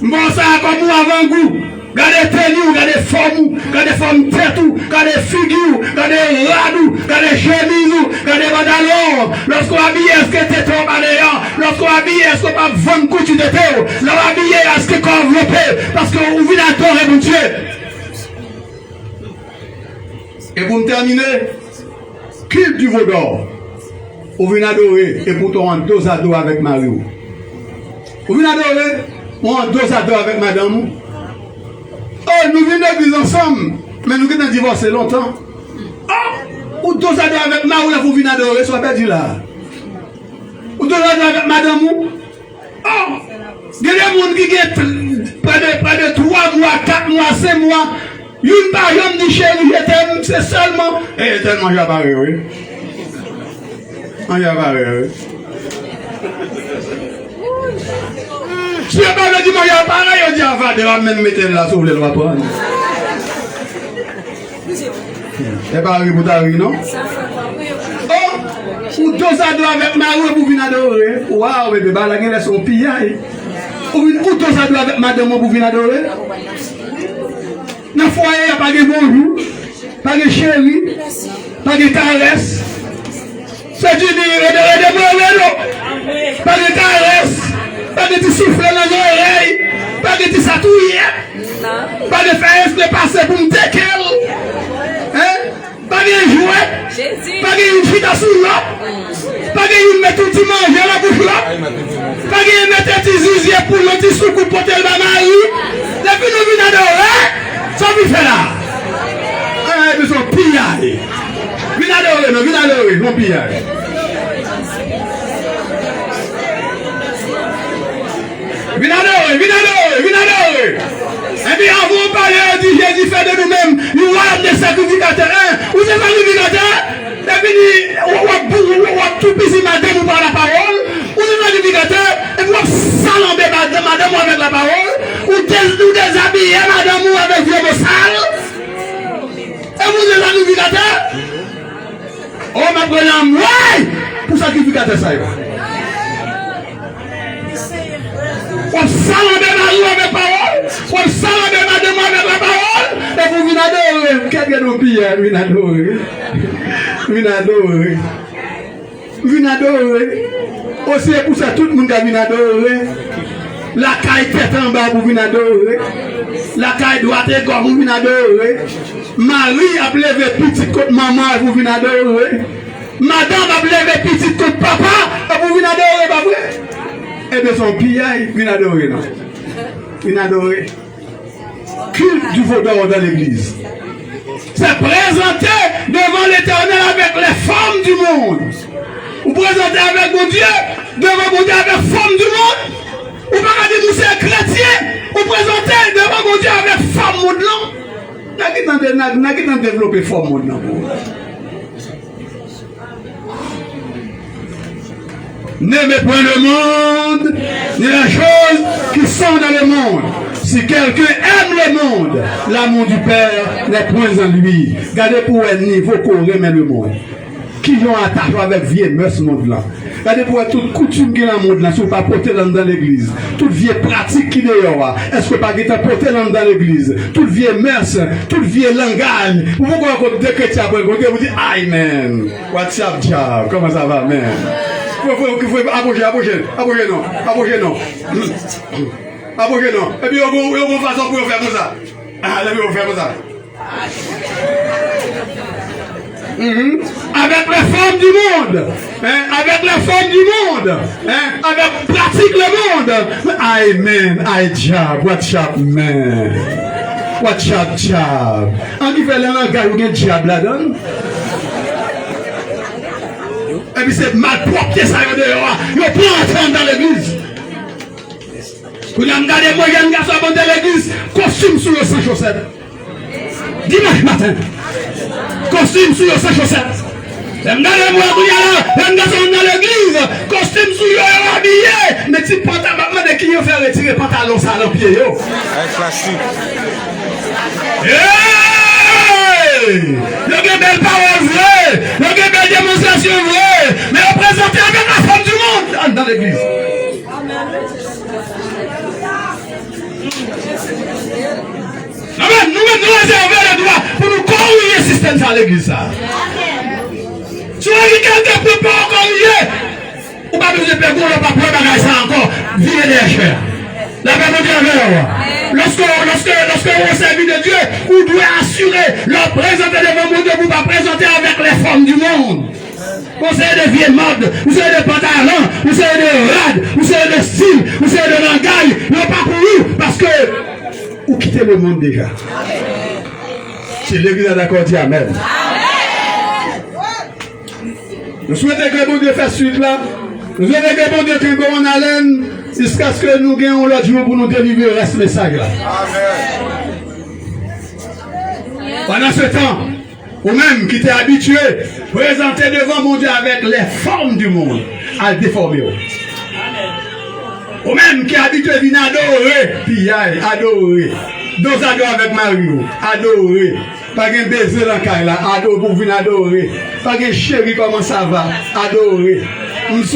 Bon, ça comme moi avant goût. Regardez tenue, regardez forme tête, regardez figure, regardez radou, regardez chemise, regardez pantalon. Lorsqu'on habille, est-ce que t'es trop balayant? Lorsqu'on habille, est-ce qu'on va vendre couture de thé? Lorsqu'on habille, est-ce qu'on va envelopper? Parce qu'on vit la torre, mon Dieu. Et pour me terminer, culte du veau d'or. Vous venez adorer et pourtant on dos à dos avec Mario. Vous venez adorer, on dos à dos avec madame. Oh, nous venons d'église ensemble, mais nous venons divorcer longtemps. Oh, ou dos à dos avec Mario, là vous venez adorer, soit perdu là. Ou dos à dos avec madame. Oh, il y a des gens qui ont près de 3 mois, 4 mois, 5 mois. Une par exemple dit chérie, je t'aime, c'est seulement. Et tellement j'ai parlé, oui. J'ai parlé, oui. Si je parle du mariage, pareil, on dit avant de la même mettre là sur le droit. C'est pas arrivé pour t'arriver, non? Oh, ou deux à deux avec Marie pour venir adorer. Waouh, bébé, bah la gueule est son pillage. Ou deux à deux avec madame pour venir adorer. Dans le foyer, il n'y a pas de bonjour, pas de chérie, pas de caresse. C'est du dire, pas de caresse, pas de souffler dans les oreilles, pas de satouiller, pas de faire de passer pour me déquer, pas de jouer, pas de une fille à sous l'autre, pas de mettre tout le manger à la bouche là, pas de mettre un petit zizier pour le petit soucou pour tel mari, depuis nous venons d'adorer. Ça vous fait là. Ils sont pillés. Viens adorer, non pillés. Viens adorer. Et puis avant de parler, dit Jésus fait de nous-mêmes, nous avons des sacrificateurs. Vous êtes sacrificateurs. Et puis, on va tout pisser madame ou par la parole. Vous êtes sacrificateurs. Et puis, on salamber madame avec la parole. Ou déshabiller madame ou avec vieux sale. Et vous êtes sacrificateurs. Oh, ma bonne ouais, pour sacrificateur ça. On salamber madame avec la parole. On salamber madame avec la parole. Et vous venez adorer. Quelqu'un nous pille, venez adorer. Venez adorer. Aussi pour ça, tout le monde vient adorer. La caille tête en bas, vous venez adorer. La caille droite et gauche, vous venez adorer. Marie a levé petite côte maman, vous venez adorer. Madame a levé petite côte papa, vous venez adorer, pas vrai? Eh bien, son pillage, venez adorer, non? Venez adorer. Culte du veau d'or dans l'église. C'est présenter devant l'Éternel avec les femmes du monde. Vous présentez avec mon Dieu, devant mon Dieu avec les femmes du monde. Vous ne pouvez pas dire que c'est chrétien. Vous présentez devant mon Dieu avec les femmes du monde. N'a qui développé les femmes du monde. N'aimez point le monde, ni les choses qui sont dans le monde. Si quelqu'un aime le monde, l'amour du Père n'est point en lui. Regardez pour un niveau qu'on remet le monde. Qui ont attaché avec vieille mœurs ce monde-là. Regardez pour toute coutume qui est dans le monde-là, si vous ne pas porter dans l'église. Toute vieille pratique qui est dehors. Est-ce que pas porter dans l'église? Toute vieille mœurs, toute vieille langage. Vous pouvez encore deux chrétiens après, vous dites, amen. What's up, job? Comment ça va, man? Vous pouvez approcher non. Approcher non. Et puis, vous avez une façon pour faire comme ça. Ah, là, vous faire comme ça. Avec les femmes du monde, avec les femmes du monde, avec pratique le monde. Amen, I job, watch up, man. Watch up, job. On dit fait le langage où il y a un diable là-dedans. Et puis c'est mal propre ça y est dehors. Il faut entrer dans l'église. Vous regardez moi, il y a un garçon dans l'église, costume sur le sans chaussettes. Dimanche matin. Costume sur le sans chaussettes. Regardez-moi, il y a un garçon dans l'église, costume sur le habillé. Mais si pantalon, de qui il fait retirer pantalon ça dans le pied. Classique. Il y a des belles paroles vraies, il y a des belles démonstrations vraies, mais représentées avec la femme du monde dans l'église. Amen. Nous réservons les droits pour nous corriger le système dans l'église. Si vous avez quelqu'un qui ne peut pas corriger, vous n'avez pas besoin de payer, vous n'avez pas besoin de ça encore. Vivez des chers. La paix de Dieu. Lorsque vous servez de Dieu, vous devez assurer leur présenter devant mon Dieu, vous ne pas présenter avec les formes du monde. Vous savez des vieilles modes, vous savez des pantalons, vous savez des rades, vous savez des styles, vous savez des langages, non pas pour vous, parce que vous quittez le monde déjà. Si l'église est d'accord, dis Amen. Nous souhaitons que bon Dieu fasse suite là. Nous souhaitons que bon Dieu que en haleine jusqu'à ce que nous gagnons l'autre jour pour nous délivrer ce message là. Pendant ce temps, vous-même qui t'es habitué, présentez devant mon Dieu avec les formes du monde, à le déformer. Vous-même qui est habitué à venir adorer, puis adorer. Dos adorer avec Mario, adorer. Pas de baiser dans le cas là, adorer pour venir adorer. Pas de chérie, comment ça va, adorer.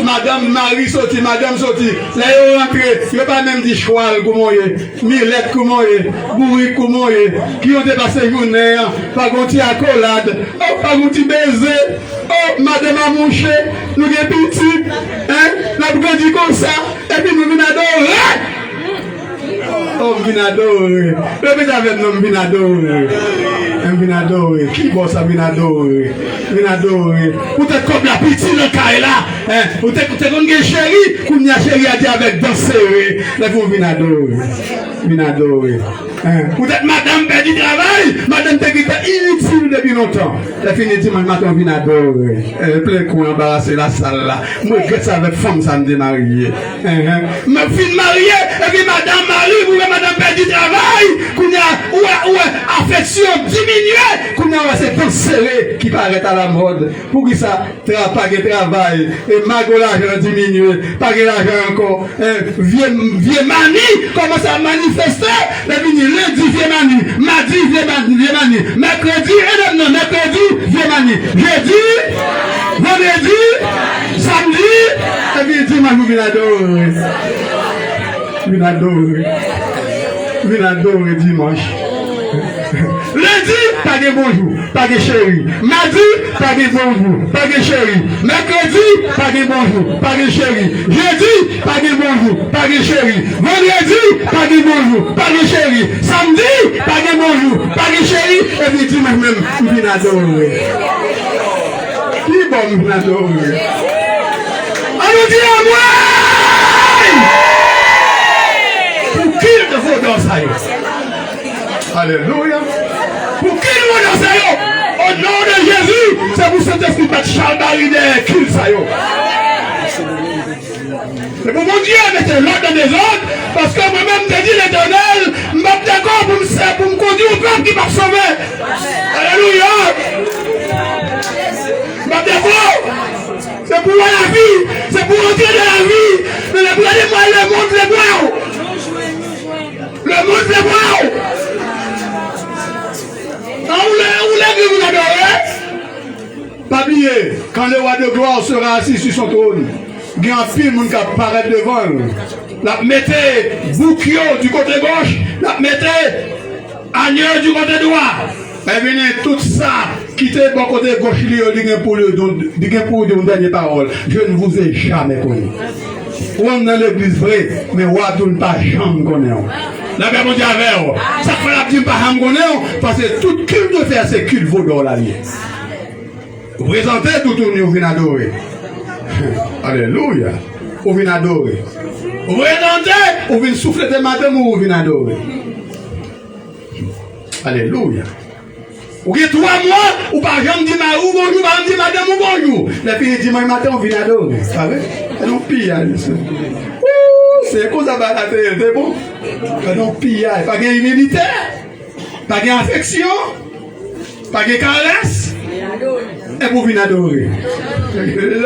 Madame Marie sorti, madame sorti. Là, ils rentré, ils n'ont pas même dit cheval, comment il est, millette, comment il est, bourrique, comment il est, qui ont dépassé journée, pas de petit accolade, oh, pas de petit baiser, oh, madame a mouché, nous sommes petits, hein, nous avons dit comme ça, et puis nous venons adorer. Oh, Vinadore. Le petit avec nous, Vinadore. Vinadore. Qui bosse à Vinadore? Vinadore. Peut-être comme la petite le cas là. Peut-être comme une chérie, comme une chérie a dit avec danser. Là, vous Vinadore. Vinadore. Peut-être madame perd du travail. Madame te quitte inutile depuis longtemps. La fini dimanche matin, Vinadore. Elle plein coup embarrassé la salle là. Moi, je ça avec femme, ça me démarier. Ma fille mariée, et puis madame Marie, vous madame perd du travail, qu'on a, ou affection diminuée, qu'on a ces temps serrés qui paraissent à la mode. Pour que ça, pas de travail, et mago l'argent diminue, pas de l'argent encore, vieux manie, commence à manifester, et puis lundi, vieux manie, mardi, vieux manie, mercredi, non, mercredi, vieux manie, jeudi, vendredi, samedi, et puis dimanche, vous venez adorer. Vinadore dimanche. Lundi, pas de bonjour, pas de chérie. Mardi, pas de bonjour, pas de chérie. Mercredi, pas de bonjour, pas de chérie. Jeudi, pas de bonjour, pas de chérie. Vendredi, pas de bonjour, pas de chérie. Samedi, pas de bonjour, pas de chérie. Et puis dimanche même, Vinadore. Qui bon Vinadore? On dit à moi! Qu'il te faut dans ça. Alléluia. Pour qu'il te faut dans ça. Au nom de Jésus, c'est pour cet esprit de Charles de qu'il ça. C'est pour mon Dieu mettre l'ordre dans des ordres, parce que moi-même, je dis l'Éternel, je suis d'accord pour me conduire au peuple qui m'a sauvé. Alléluia. Je suis d'accord. C'est pour la vie, c'est pour entrer dans la vie. Mais regardez-moi le monde, les bois. Le monde est bon. Où l'est-ce que vous adorez? Pas oublier, quand le roi de gloire sera assis sur son trône, il y a un pile qui apparaît devant. La mettez bouquio du côté gauche, la mettez agneau du côté droit. Et venez tout ça, quittez bon côté gauche, il y a pour une dernière parole. Je ne vous ai jamais connu. On est dans l'église vraie, mais on ne pas jamais connu. La paix, mon Dieu, avec ça fait la petite parole, parce que tout culte de faire, c'est culte vaut dans la vie. Vous présentez tout le monde, vous venez adorer. Alléluia. Vous venez adorer. Vous présentez, vous venez souffler de madame ou vous venez adorer. Alléluia. Vous avez 3 mois, ou pas jamais dit bonjour, pas dit madame ou bonjour. La fille dit matin, on vient adorer. Vous savez? C'est un pillage. C'est quoi ça va la télé? C'est bon? C'est un pillage. Pas de humilité, pas d'affection, pas de caresse. Et vous venez adorer. Mes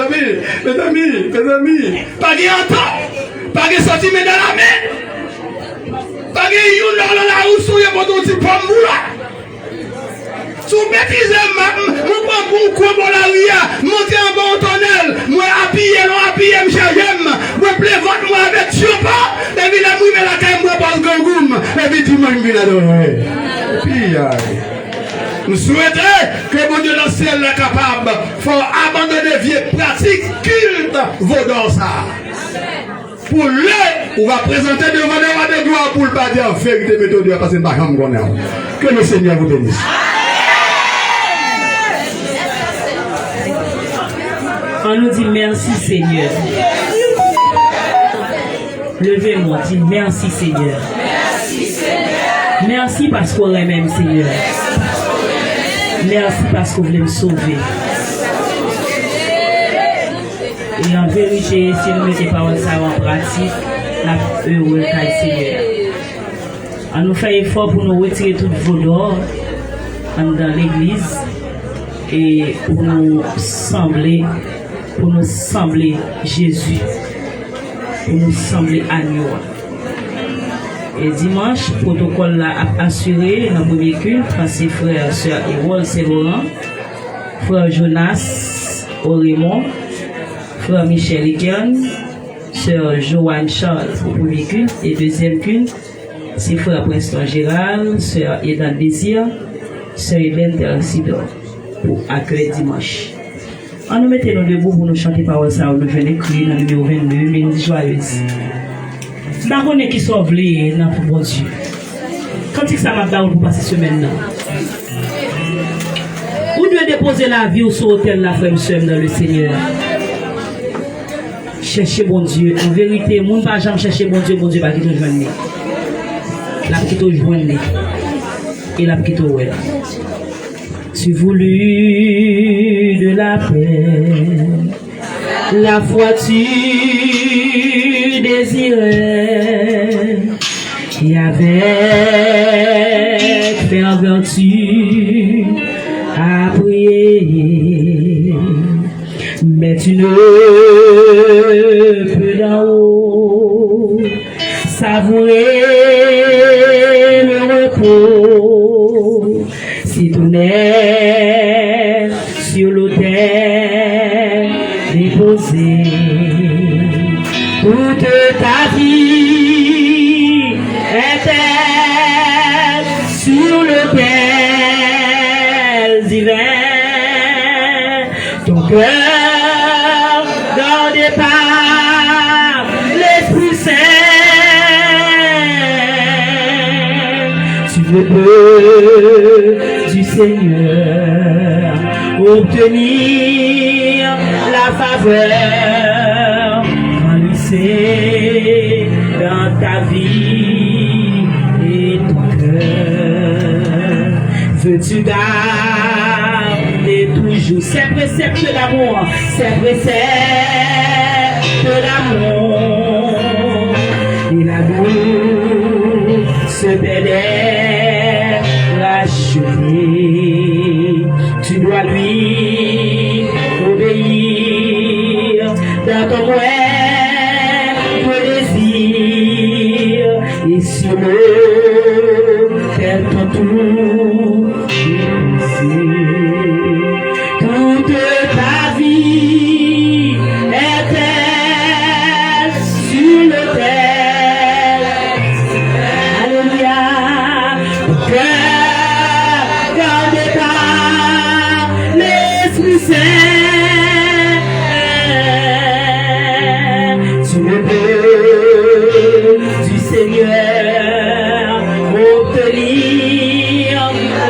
amis, pas d'entente, pas de sentiment dans la main, pas de yon dans la roue sur les bâtons de pomme là. Sous bêtise, moi prends bon coup pour la ria, monter en bon tunnel, moi appuyer, me charger, moi plaivote moi avec chopa, et puis la mouille la caille moi pas le gangoum, et puis dis moi je viens adorer. Puis nous souhaitons que mon Dieu dans le ciel est capable, faut abandonner vieilles pratiques culte vaut dans ça. pour le, on va présenter devant le roi de gloire pour le pas dire vérité, méthode, parce que nous ne pouvons pas connaître. Que le Seigneur vous bénisse. On nous dit merci Seigneur. Levez-moi, dis merci Seigneur. Merci parce qu'on l'aime Seigneur. Merci parce que vous voulez me sauver. Et en vérité, si nous mettons paroles en pratique, la heureux Seigneur. On nous fait effort pour nous retirer toute voleur dans l'église et pour nous sembler Jésus, pour nous sembler agneau. Et dimanche, le protocole l'a assuré dans le premier culte, parce que frère, sœur Erol Saint-Laurent, frère Jonas Raymond, frère Michel Egan, sœur Joanne Charles pour le premier culte, et deuxième culte, c'est frère Preston Gérald, sœur Edan Désir, sœur Hélène Tercidor, pour accueillir dimanche. On nous mettait nous debout pour nous chanter paroles ça, nous venons écrire dans le numéro 22, Mélodie joyeuse. Par contre, qui sont oubliés dans le bon Dieu. Quand il ça m'a donné pour passer semaine là. Vous devez déposer la vie sur l'autel la frère soeur dans le Seigneur. Cherchez bon Dieu. En vérité, mon pas jamais chercher bon Dieu pas qui te joindre. La qui te joindre. Et la qui te ouais. Tu voulus de la paix, la foi tu désirais, et avec ferveur tu as prié, mais tu ne peux d'en haut savourer le repos si ton est sur l'autel déposé. Toute ta vie était sur l'autel divin. Ton cœur gardé par l'Esprit Saint. Tu ne peux du Seigneur obtenir la faveur c'est dans ta vie et ton cœur. Veux-tu garder toujours ces préceptes d'amour, ces préceptes d'amour, et l'amour se pénètre achevé. Tu dois lui obéir dans ton moyen. Et sur l'autel ton tout toute ta vie était sur l'autel. Alléluia. Ton cœur gardé par l'Esprit Saint. Tu ne peux du Seigneur obtenir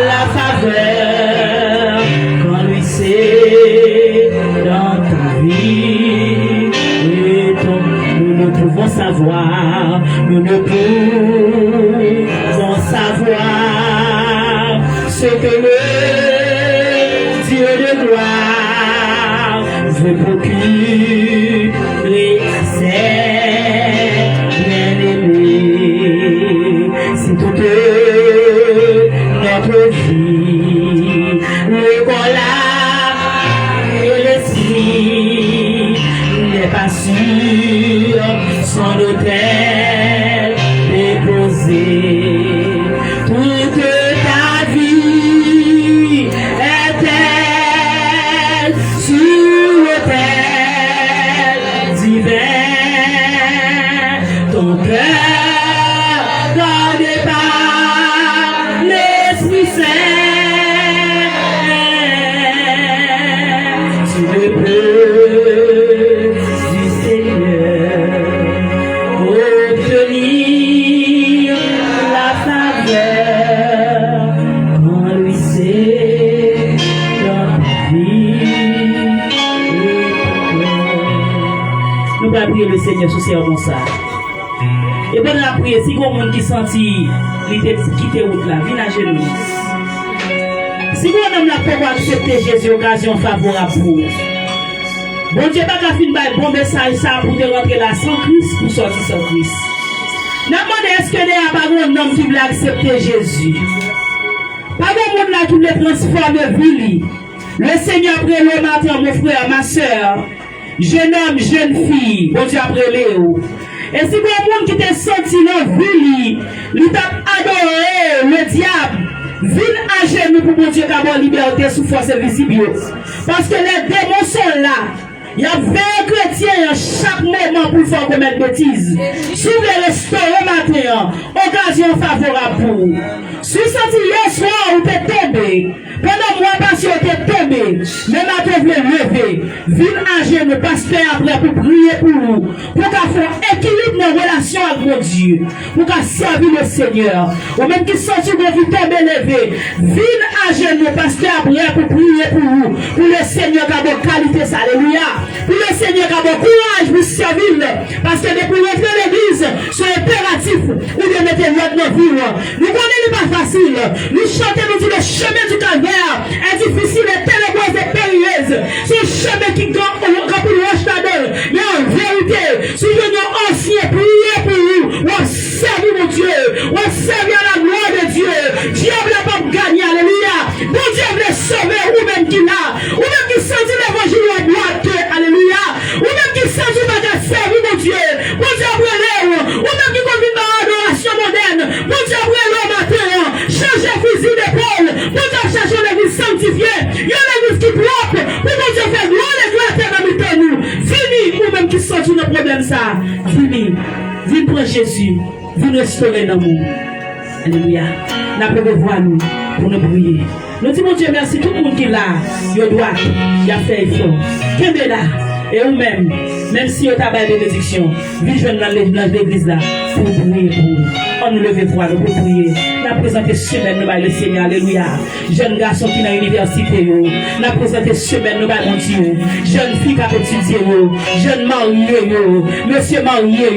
la faveur quand lui c'est dans ta vie. Et nous ne pouvons savoir, nous ne pouvons savoir ce que le Dieu de gloire veut procurer à ses c'est toute notre vie, le collard et le si n'est pas sûr, son autel déposé. Toute ta vie était sur l'autel divin. Ton cœur gardé par l'Esprit Saint. Tu ne peux du Seigneur ça. Et pendant la prière, si vous monde qui senti quitter route là, viens à genoux. Si vous homme la pour accepter Jésus, occasion favorable pour vous. Bon Dieu, pas qu'à finir un bon message ça pour te rentrer là sans Christ, pour sortir sans Christ. N'a demandé est-ce que il y a pas un homme qui veut accepter Jésus. Pas de monde là qui veut transformer vie. Le Seigneur après le matin, mon frère, ma soeur, jeune homme, jeune fille, bon Dieu après Léo. Et si vous monde qui t'a senti dans vie, il t'a adoré le diable. Ville à genoux pour mon Dieu d'avoir liberté sous force visible. Parce que les démons sont là. Il y a 20 chrétiens chaque moment pour faire commettre bêtises. Si vous voulez restaurer matin, occasion favorable pour vous. Si vous sentez hier soir où vous êtes tombé, pendant moi parce que vous êtes tombé, mais maintenant vous voulez lever, ville à genoux, pasteur après pour prier pour vous, pour qu'à faire équilibre dans la relation avec mon Dieu, pour qu'à servir le Seigneur. Ou même qui sentit que vous tombez levé, ville à genoux, pasteur après pour prier pour vous, pour le Seigneur qui a de qualité, alléluia. Pour le Seigneur qui a bon courage pour servir. Parce que depuis rentrer l'église, c'est impératif. Ou de mettre l'autre dans la vie. Nous connaissons pas facile. Nous chantons, nous disons le chemin du calvaire est difficile, est ténébreuse et périlleuse. C'est le chemin qui grand pour le roche-tadel. Mais en vérité, si je n'ai ancien prié pour vous, on servir mon Dieu, on servir à la gloire de Dieu. Dieu ne veut pas gagner, alléluia. Bon Dieu veut sauver ou même qui l'a, ou même qui sentit l'évangile à droite. Alléluia. Ou même qui s'agit pas de servir mon Dieu. Mon Dieu brûlé. Ou même qui convient dans l'adoration moderne. Mon Dieu brûlé matin. Changer fusil d'épaule. Mon Dieu chercher l'église sanctifiée. Il y a l'église qui propre. Pour mon Dieu faire gloire l'église dans le nous. Fini. Ou même qui sortit le problème ça. Fini. Viens prendre Jésus. Viens restaurer l'amour. Alléluia. N'a pas de voix nous pour nous prier. Nous disons, mon Dieu, merci tout le monde qui est là. Il doit, il a fait effort. Qui est là? Et vous-même, même si vous avez des bénédictions, vivez dans l'église là pour prier pour vous. On nous lève pour nous prier. Nous présentons semaine, nous le Seigneur, alléluia. Jeune garçon qui est dans l'université, nous présentons semaine, nous mon Dieu. Jeune fille qui a étudié, jeune marié, monsieur marié,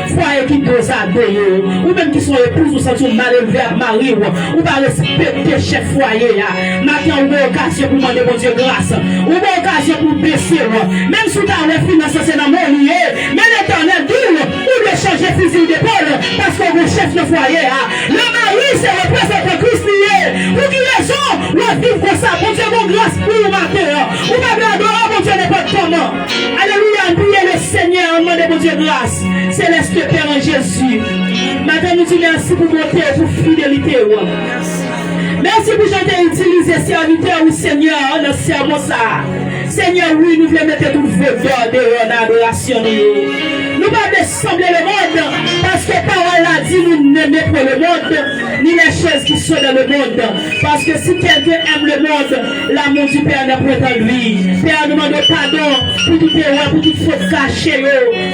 foyer qui doit s'adorer, ou même qui sont épouses, ou sont mal élevés à mari, ou pas respecter chef foyer. Maintenant, on a occasion pour demander mon Dieu grâce, on a occasion pour baisser, même si tu as les finances, c'est dans mon lieu, mais l'éternel dit, ou de changer fusil d'épaule, parce qu'on est chef de foyer. Le mari, c'est le représentant Christ lié. Pour qui raison, on vit comme ça, mon Dieu, mon grâce pour le matin. Ou pas adorer, mon Dieu, n'importe comment. Alléluia, priez le Seigneur, demandez mon Dieu grâce. Céleste Père en Jésus. Maintenant, nous disons merci pour monter, pour fidélité. Merci pour j'entends utiliser serviteur ou Seigneur dans ce sermon ça. Seigneur, oui, nous voulons mettre tout le feu en adoration. Nous ne pouvons pas sembler le monde parce que parole a dit nous n'aimons pas le monde ni les choses qui sont dans le monde. Parce que si quelqu'un aime le monde, l'amour du Père n'est pas en lui. Père, nous demandons pardon pour toute erreur, pour toute faute cachée,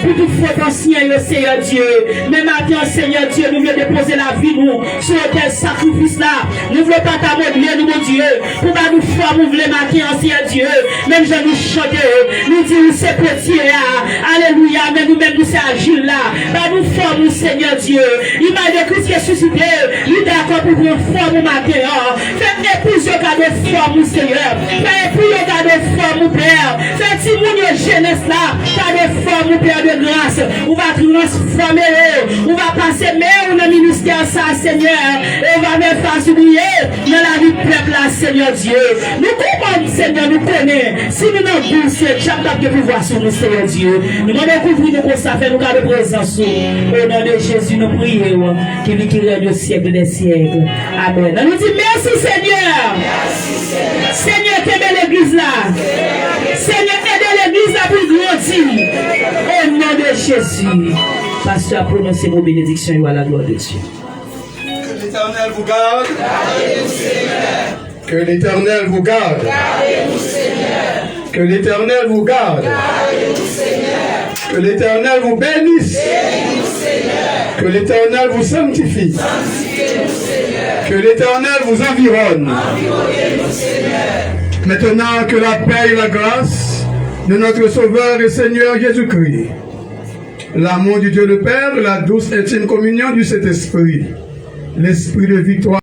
pour toute faute ancienne, Seigneur Dieu. Mais maintenant, Seigneur Dieu, nous voulons déposer la vie nous sur tel sacrifice là. Nous ne voulons pas t'abandonner, nous, mon Dieu, pour pas nous faire, nous voulons maintenant, Seigneur Dieu. Même je nous chanter, nous disons c'est petit là. Alléluia, mais nous-mêmes nous c'est agile là. Bah nous formons, Seigneur Dieu. Il m'a dit Christ ressuscité. Il est d'accord pour nous former matin. Faites épouse au cas de forme, Seigneur. Faites épouse au cas de forme, Père. Faites Timoun jeunesse là. Cas de forme, Père de grâce. On va transformer. On va passer mais on a ministère ça, Seigneur. Et on va mettre face oublier dans la vie de peuple là, Seigneur Dieu. Nous comprenons, Seigneur, nous connaissons. Si nous n'avons pas c'est chaque temps que vous voyez sur nous, Seigneur Dieu. Nous allons découvrir nous comme ça, faire nous garder présence. Au nom de Jésus, nous prions. Qui vit qui règne au siècle des siècles. Amen. Nous disons merci, Seigneur. Seigneur, t'aimes l'église là. Seigneur, aide l'église là pour grandir. Au nom de Jésus. Pasteur, prononcez vos bénédictions et à la gloire de Dieu. Que l'Éternel vous garde. Que l'Éternel vous garde. Que l'Éternel vous garde. Que l'Éternel vous bénisse. Que l'Éternel vous sanctifie. Que l'Éternel vous environne. Maintenant que la paix et la grâce de notre Sauveur et Seigneur Jésus-Christ l'amour du Dieu le Père, la douce intime communion du Saint-Esprit, l'esprit de victoire.